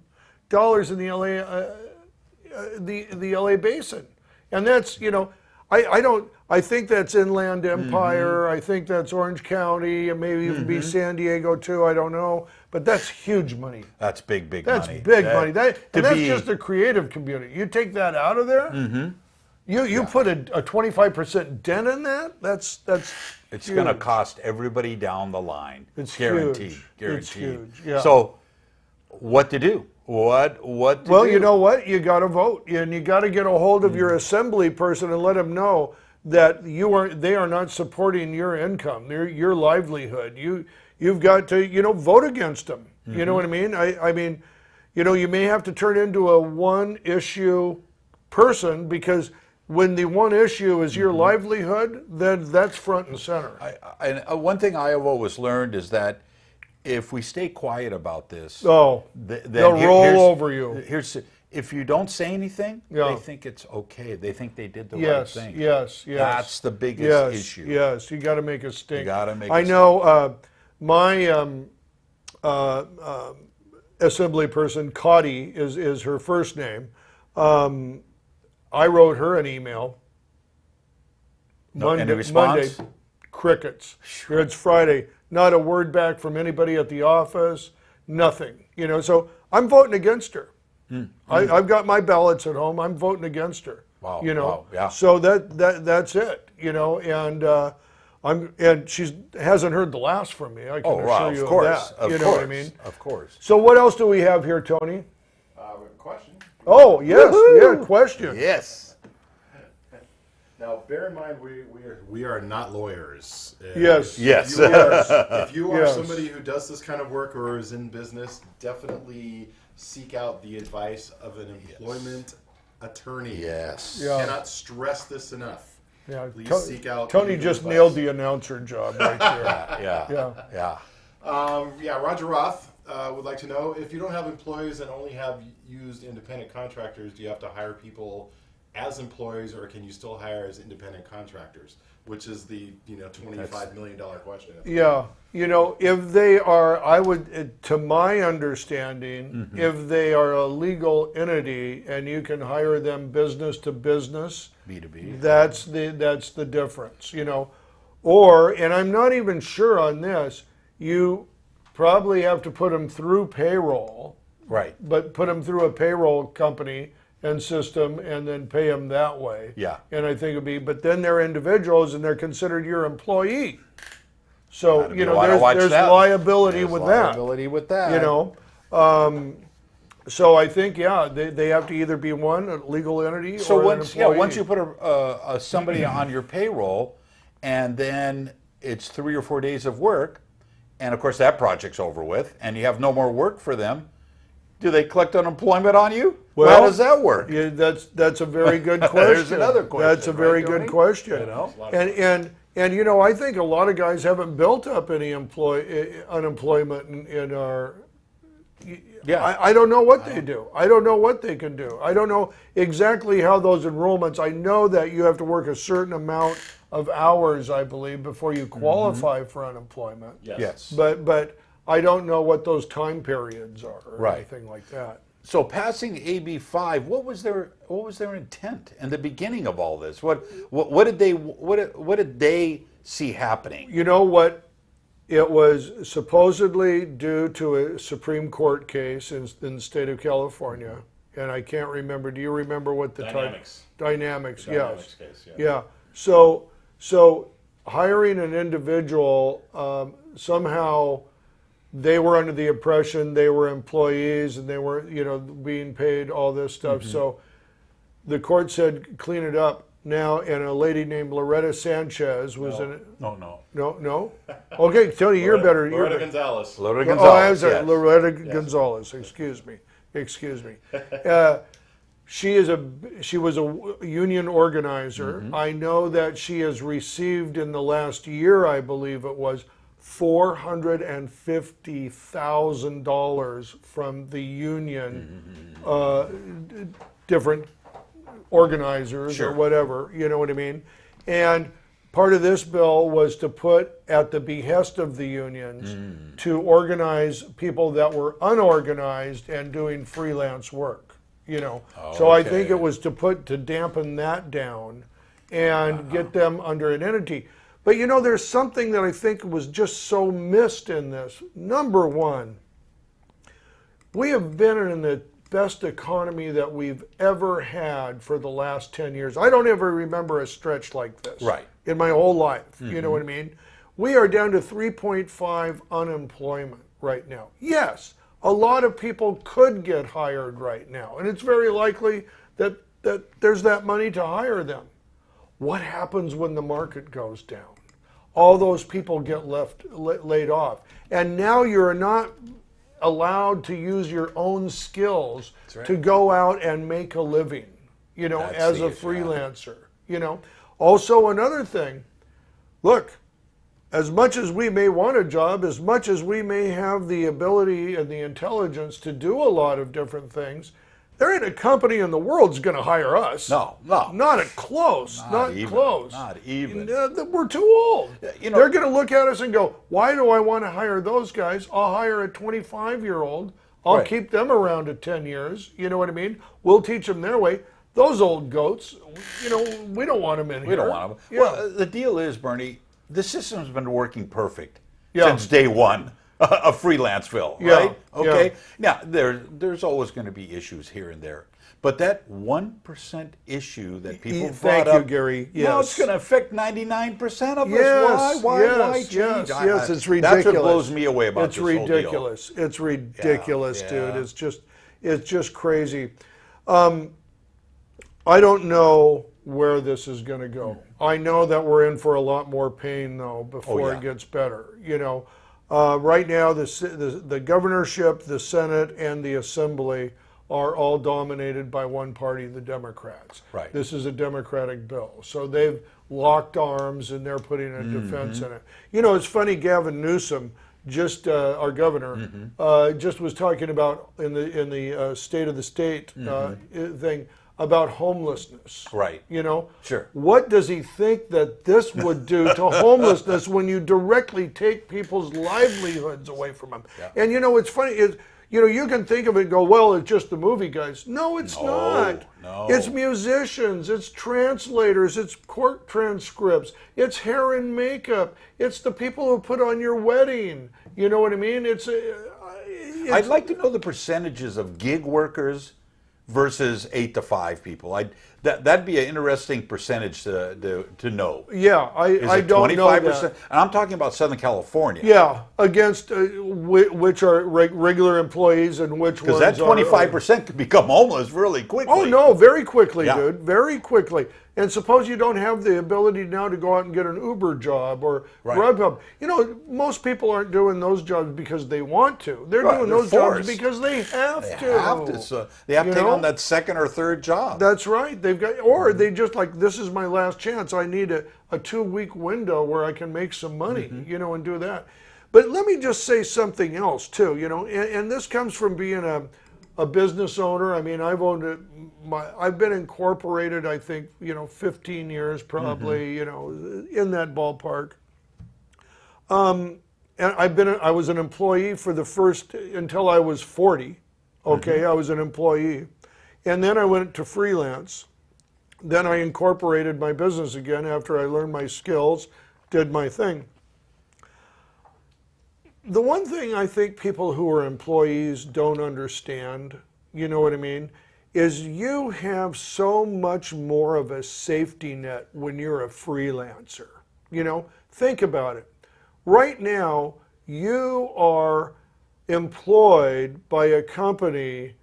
dollars in the LA the LA basin, and that's, you know, I think that's Inland Empire. I think that's Orange County, and maybe even be San Diego too. I don't know, but that's huge money. That's big That's money. big money. to And that's be- just the creative community. You take that out of there, you put a 25% dent in that. That's It's huge. going to cost everybody down the line. It's guaranteed. huge. Guaranteed. It's huge, yeah. So, what to do? What to Well, do? you know what? You got to vote, and you got to get a hold of your assembly person and let them know that they are not supporting your income, your livelihood. You've got to, you know, vote against them. You know what I mean? I mean, you know, you may have to turn into a one issue person, because when the one issue is your livelihood, then that's front and center. And one thing I have always learned is that if we stay quiet about this, Oh, then they'll roll over you. If you don't say anything, Yeah. they think it's okay. They think they did the right Yes, thing. yes. That's the biggest Yes, issue. yes. You got to make a stink. You gotta make I a know my assembly person, Cotty, is her first name. I wrote her an email. No, any response? Monday, crickets. Here it's Friday. Not a word back from anybody at the office. Nothing. You know, so I'm voting against her. I've got my ballots at home. I'm voting against her. Wow, You know. wow, yeah. So that's it. You know, and she hasn't heard the last from me. I can Oh, assure wow, you of course. of that. Of You course. know what I mean? Of course. So what else do we have here, Tony? Question. Oh yes, Woohoo! yeah. Question. Yes. Now, bear in mind, we are not lawyers. And Yes. Yes. If you are Yes. somebody who does this kind of work or is in business, definitely seek out the advice of an employment attorney. Yes. Yeah. Cannot stress this enough. Yeah. Please seek out Tony legal just advice. nailed the announcer job right there. Yeah. Yeah. Yeah. Roger Roth would like to know, if you don't have employees and only have used independent contractors, do you have to hire people as employees, or can you still hire as independent contractors? Which is the $25 million question. Yeah, you know, if they are, to my understanding, if they are a legal entity and you can hire them business to business, B2B. that's the difference, you know. Or, and I'm not even sure on this, you probably have to put them through payroll, Right. but put them through a payroll company and system, and then pay them that way. Yeah. And I think it'd be, but then they're individuals and they're considered your employee. So, Gotta you be- wanna know, watch there's that. liability There's with liability with that. that, you know. So I think, yeah, they have to either be one, a legal entity, So or once an employee. once you put somebody on your payroll, and then it's 3 or 4 days of work, and of course that project's over with, and you have no more work for them, do they collect unemployment on you? Well, how does that work? Yeah, that's a very good question. There's another question. That's a very right, good Tony? question. You know? And you know, I think a lot of guys haven't built up any unemployment in our. Yeah. I don't know what they do. I don't know what they can do. I don't know exactly how those enrollments. I know that you have to work a certain amount of hours, I believe, before you qualify for unemployment. Yes. But I don't know what those time periods are or Right. anything like that. So passing AB 5, what was their intent in the beginning of all this? What did they see happening? You know what? It was supposedly due to a Supreme Court case in the state of California, and I can't remember. Do you remember what the Dynamics. Dynamics, Dynamics yes. case, Yeah. So hiring an individual, somehow they were under the impression they were employees and they were, being paid all this stuff. So the court said, clean it up. Now, and a lady named Loretta Sanchez was in it. No? Okay, Tony, you're better. Loretta Gonzalez. Loretta Oh, Gonzalez. I'm sorry, yes. Loretta Gonzalez. Excuse me. She was a union organizer. I know that she has received in the last year, I believe it was, $450,000 from the union, different organizers Sure. or whatever, you know what I mean? And part of this bill was to put at the behest of the unions to organize people that were unorganized and doing freelance work, So I think Okay. it was to dampen that down and get them under an entity. But there's something that I think was just so missed in this. Number one, we have been in the best economy that we've ever had for the last 10 years. I don't ever remember a stretch like this Right. in my whole life. You know what I mean? We are down to 3.5 unemployment right now. Yes, a lot of people could get hired right now, and it's very likely that there's that money to hire them. What happens when the market goes down? All those people get laid off. And now you're not allowed to use your own skills to go out and make a living, That's as the a issue. freelancer, Also, another thing, look, as much as we may want a job, as much as we may have the ability and the intelligence to do a lot of different things, there ain't a company in the world that's going to hire us. No. Not close. Not even. close. Not even. We're too old. You know- They're going to look at us and go, why do I want to hire those guys? I'll hire a 25-year-old. I'll Right. keep them around at 10 years. You know what I mean? We'll teach them their way. Those old goats, we don't want them in here. We don't want them. Yeah. Well, the deal is, Bernie, the system's been working perfect Yeah. since day one of Freelanceville, Yeah, right? Okay. yeah. Now, there's always going to be issues here and there. But that 1% issue that people brought Thank up, you, Gary. no, Yes. it's going to affect 99% of Yes, us. Why yes, change? yes, it's ridiculous. That's what blows me away about It's this whole deal. ridiculous. It's ridiculous, Yeah, dude. yeah. It's just crazy. I don't know where this is going to go. I know that we're in for a lot more pain though before yeah. it gets better. Right now the governorship, the Senate, and the Assembly are all dominated by one party, the Democrats. Right. This is a Democratic bill, so they've locked arms and they're putting a defense in it. It's funny. Gavin Newsom, just our governor, just was talking about in the State of the State thing about homelessness. Right. Sure. What does he think that this would do to homelessness when you directly take people's livelihoods away from them? Yeah. And it's funny. You can think of it and go, well, it's just the movie guys. No, it's not. No. It's musicians, it's translators, it's court transcripts, it's hair and makeup, it's the people who put on your wedding. You know what I mean? I'd like to know the percentages of gig workers versus 8 to 5 people. That'd be an interesting percentage to know. Yeah, Is I it don't know 25%? that. And I'm talking about Southern California. Yeah, against which are regular employees and which ones Because that are 25% could become homeless really quickly. Oh no, very quickly, Yeah. dude, very quickly. And suppose you don't have the ability now to go out and get an Uber job or Right. Grubhub. You know, most people aren't doing those jobs because they want to. They're Right, doing they're those jobs forced. because they have They to. have to. So they have to You take know? on that second or third job. That's right. They've got, or they just like, this is my last chance. I need a 2-week window where I can make some money, you know, and do that. But let me just say something else too, you know, and this comes from being a business owner. I mean, I've been incorporated, I think, you know, 15 years probably, you know, in that ballpark. And I was an employee for the first, until I was 40. Okay, I was an employee. And then I went to freelance. Then I incorporated my business again after I learned my skills, did my thing. The one thing I think people who are employees don't understand, you know what I mean, is you have so much more of a safety net when you're a freelancer. You know, think about it. Right now, you are employed by a company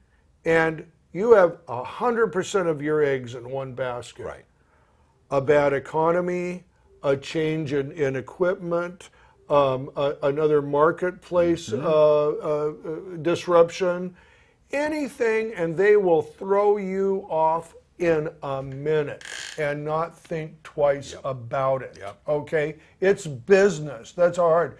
and you have 100% of your eggs in one basket. Right. A bad economy, a change in equipment, another marketplace disruption, anything, and they will throw you off in a minute and not think twice about it. Yep. Okay? It's business. That's hard.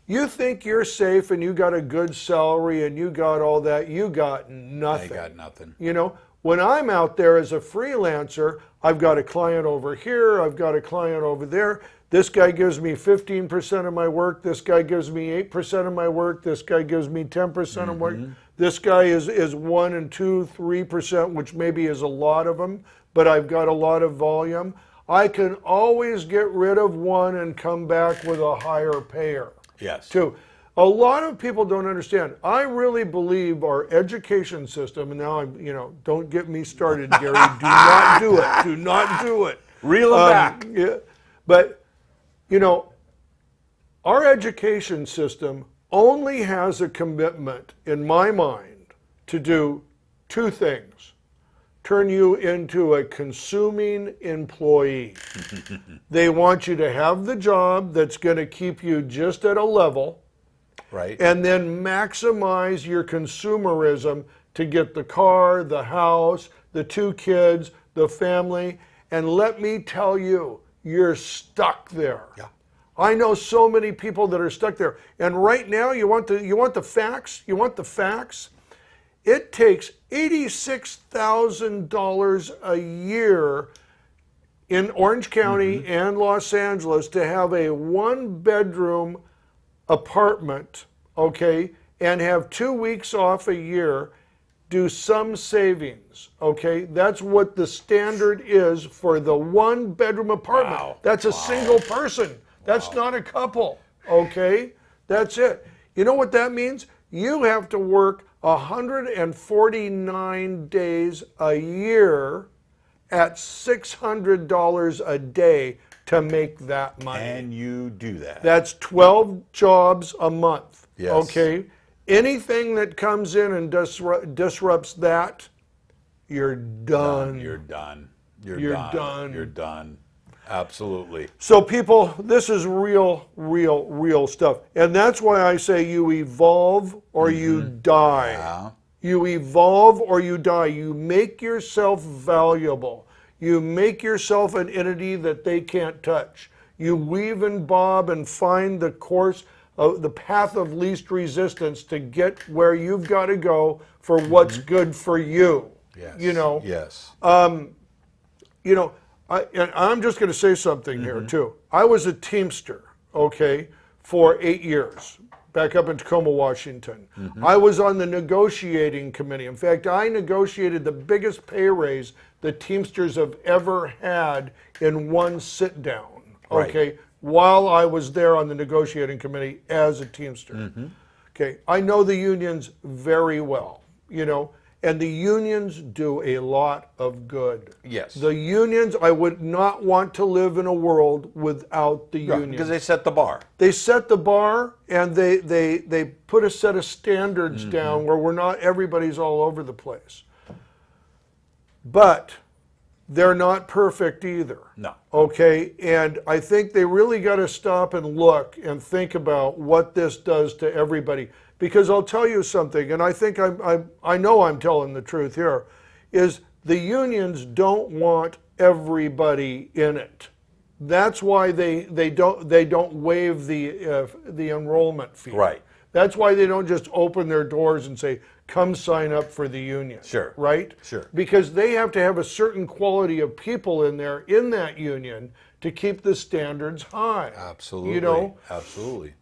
You think you're safe and you got a good salary and you got all that, you got nothing. They got nothing. You know, when I'm out there as a freelancer, I've got a client over here, I've got a client over there. This guy gives me 15% of my work, this guy gives me 8% of my work, this guy gives me 10% of work. This guy is 1 and 2, 3%, which maybe is a lot of them, but I've got a lot of volume. I can always get rid of one and come back with a higher payer. Yes. Too. A lot of people don't understand. I really believe our education system, and now I'm, you know, don't get me started, Gary. Do not do it. Do not do it. Reel them back. Yeah, but, you know, our education system only has a commitment, in my mind, to do 2 things. Turn you into a consuming employee. They want you to have the job that's going to keep you just at a level, Right. and then maximize your consumerism to get the car, the house, the 2 kids, the family, and let me tell you, you're stuck there. Yeah. I know so many people that are stuck there. And right now, you want the facts? You want the facts? It takes $86,000 a year in Orange County and Los Angeles to have a 1-bedroom apartment, okay, and have 2 weeks off a year, do some savings, okay? That's what the standard is for the 1-bedroom apartment. Wow. That's a single person. That's not a couple, okay? That's it. You know what that means? You have to work 149 days a year at $600 a day to make that money. And you do that. That's 12 jobs a month. Yes. Okay? Anything that comes in and disrupts that, you're done. You're done. You're done. You're done. Absolutely. So people, this is real stuff. And that's why I say you evolve or you die. Yeah. You evolve or you die. You make yourself valuable. You make yourself an entity that they can't touch. You weave and bob and find the course, the path of least resistance to get where you've got to go for what's good for you. Yes. You know. Yes. You know, and I'm just going to say something here too. I was a Teamster, okay, for 8 years, back up in Tacoma, Washington. I was on the negotiating committee. In fact, I negotiated the biggest pay raise the Teamsters have ever had in one sit down, okay, Right. while I was there on the negotiating committee as a Teamster. Okay, I know the unions very well, you know, And the unions do a lot of good. Yes. The unions, I would not want to live in a world without the Right, unions. because they set the bar. They set the bar, and they put a set of standards down where we're not, everybody's all over the place. But they're not perfect either. No. Okay, and I think they really got to stop and look and think about what this does to everybody. Because I'll tell you something, and I think I know I'm telling the truth here, is the unions don't want everybody in it. That's why they don't waive the enrollment fee. Right. That's why they don't just open their doors and say, come sign up for the union. Sure. Right? Sure. Because they have to have a certain quality of people in there, in that union, to keep the standards high. Absolutely. You know? Absolutely.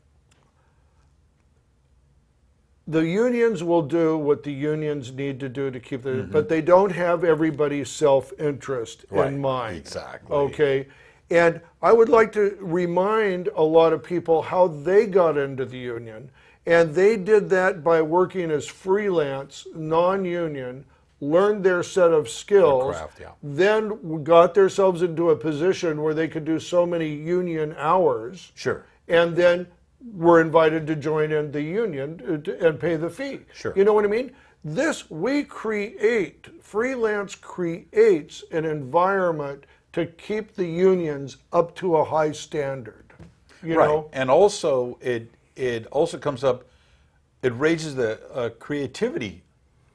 The unions will do what the unions need to do to keep the, but they don't have everybody's self-interest Right. in mind. Exactly. Okay? And I would like to remind a lot of people how they got into the union. And they did that by working as freelance, non-union, learned their set of skills, craft, yeah. then got themselves into a position where they could do so many union hours, Sure. and then were invited to join in the union and pay the fee. Sure. You know what I mean? Freelance creates an environment to keep the unions up to a high standard. You Right. know? And also, it also comes up, it raises the creativity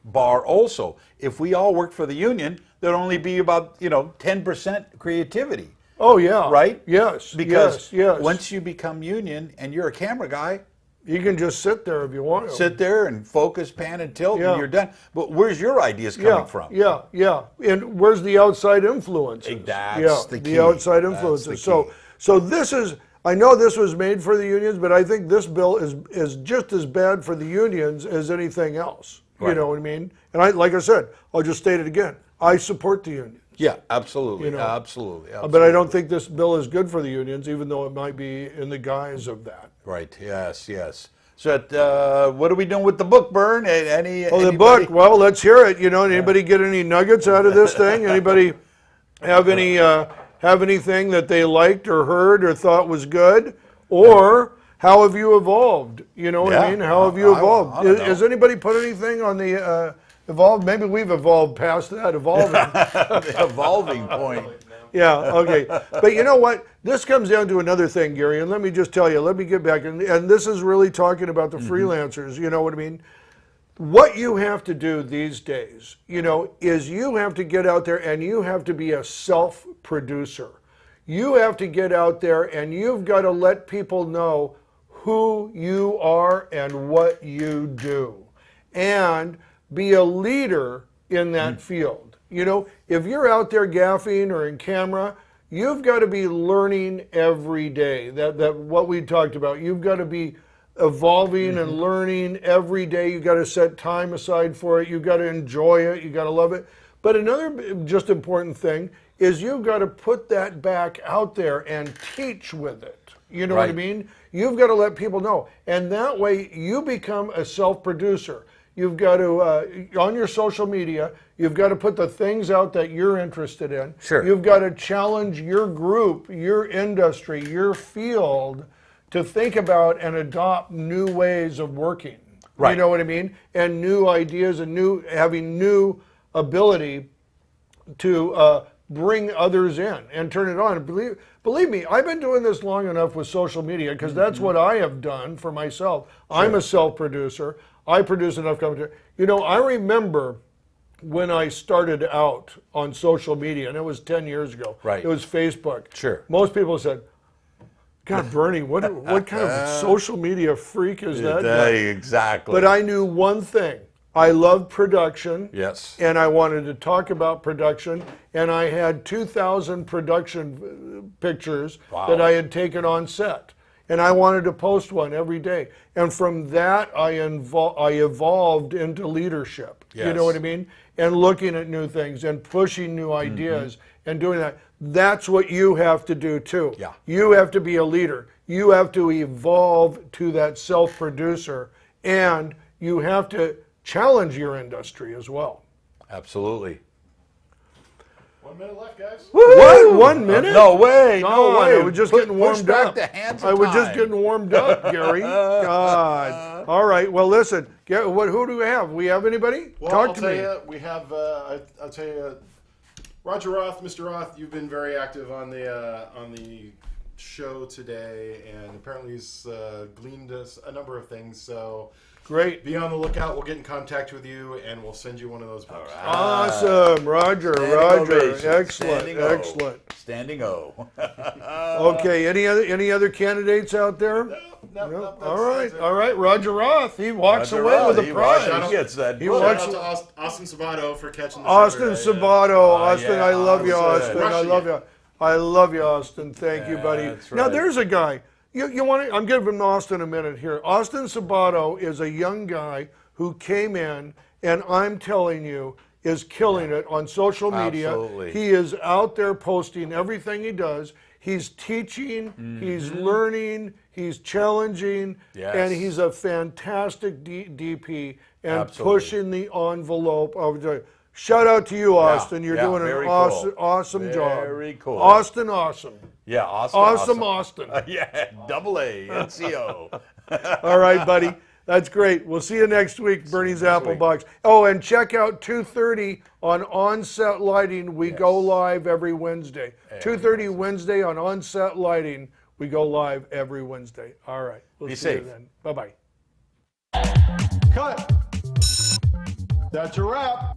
bar also. If we all worked for the union, there'd only be about, 10% creativity. Oh, yeah. Right? Yes. Because yes. once you become union and you're a camera guy, You can just sit there if you want to. sit there and focus, pan, and tilt, Yeah. and you're done. But where's your ideas coming from? Yeah. And where's the outside influences? That's the key. The outside That's influences. the So, key. so this is, I know this was made for the unions, but I think this bill is just as bad for the unions as anything else. You Right. know what I mean? And like I said, I'll just state it again. I support the unions. Yeah, absolutely. You know, absolutely. But I don't think this bill is good for the unions, even though it might be in the guise of that. Right, yes. So, what are we doing with the book, Bern? The Anybody? book, well, let's hear it. Anybody get any nuggets out of this thing? Anybody have anything that they liked or heard or thought was good? Or how have you evolved? You know what I Yeah. mean? How have you I evolved? don't know. Has anybody put anything on the evolved? Maybe we've evolved past that, evolving. The evolving point. Yeah, okay. But you know what? This comes down to another thing, Gary, and let me just tell you, let me get back, and this is really talking about the freelancers, you know what I mean? What you have to do these days, is you have to get out there and you have to be a self-producer. You have to get out there and you've got to let people know who you are and what you do. And be a leader in that field. If you're out there gaffing or in camera, you've got to be learning every day. That what we talked about. You've got to be evolving and learning every day. You've got to set time aside for it. You've got to enjoy it. You've got to love it. But another just important thing is you've got to put that back out there and teach with it. You know what I Right. mean? You've got to let people know. And that way you become a self-producer. You've got to, on your social media, you've got to put the things out that you're interested in. Sure. You've got to challenge your group, your industry, your field to think about and adopt new ways of working. Right. You know what I mean? And new ideas and having new ability to bring others in and turn it on. Believe me, I've been doing this long enough with social media because that's what I have done for myself. I'm a self-producer. I produce enough content. I remember when I started out on social media, and it was 10 years ago. Right. It was Facebook. Sure. Most people said, God, Burnie, what kind of social media freak is that guy? Exactly. But I knew one thing. I loved production. Yes. And I wanted to talk about production. And I had 2,000 production pictures that I had taken on set. And I wanted to post one every day. And from that, I evolved into leadership. You Yes. know what I mean? And looking at new things and pushing new ideas and doing that. That's what you have to do too. Yeah. You have to be a leader. You have to evolve to that self-producer. And you have to challenge your industry as well. Absolutely. 1 minute left, guys. What? 1 minute? No way. No God, way. I was just Push getting warmed back up. the hands I of was just time. getting warmed up, Gary. God. All right. Well, listen. Who do we have? We have anybody? Well, Talk I'll to tell me. you, we have. I'll tell you, Roger Roth, Mr. Roth. You've been very active on the show today, and apparently he's gleaned us a number of things. So Great. be on the lookout. We'll get in contact with you, and we'll send you one of those books. Awesome, Roger. Standing Roger. ovation. Excellent. Standing O. Excellent. Standing O. Okay. Any other candidates out there? No, All right. All right. Roger Roth. He walks Roger away Roth, with a he prize. walks- he gets that He book. walks- Shout out to Austin Sabato for catching the Austin Saturday. Sabato. Austin, yeah, I love you, Austin. Austin. I Crushing love it. you. I love you, Austin. Thank you, Yeah, buddy. that's Now right. there's a guy. You want to? I'm giving Austin a minute here. Austin Sabato is a young guy who came in, and I'm telling you, is killing it on social media. Absolutely. He is out there posting everything he does. He's teaching, he's learning, he's challenging, Yes. and he's a fantastic DP and Absolutely. pushing the envelope of the. Shout out to you, Austin. You're yeah, doing an very awesome, cool. awesome job. Very cool. Austin, awesome. Yeah, awesome. Awesome, Austin. Yeah, double A, NCO. All right, buddy. That's great. We'll see you next week, Bernie's Applebox. Oh, and check out 2:30 on Onset Lighting. We go live every Wednesday. 2:30 Wednesday on Onset Lighting. We go live every Wednesday. All right. We'll Be see you safe. then. Bye-bye. Cut. That's a wrap.